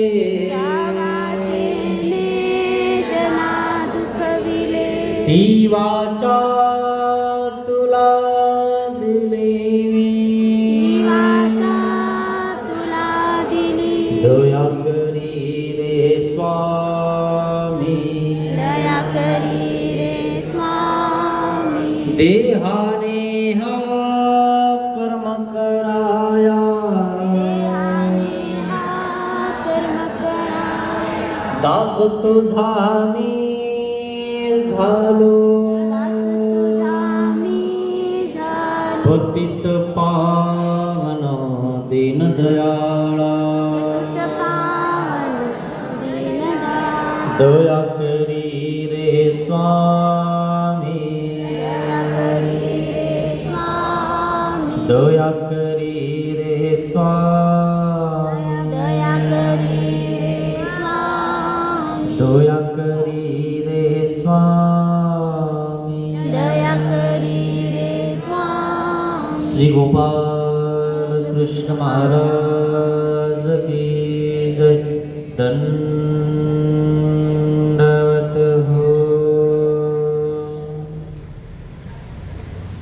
ती वाचा तुला दिली, दया करी रे स्वामी, देहाने हा कर्म कराया, दास तुझा मी झालो, पतित पावन दीन दयाळा, दया करी रे स्वामी, दया करी रे स्वामी, दया करी रे स्वामी, दया करी रे स्वामी. दया करी रे स्वामी. श्री गोपाल कृष्ण महाराज की जय. धन्य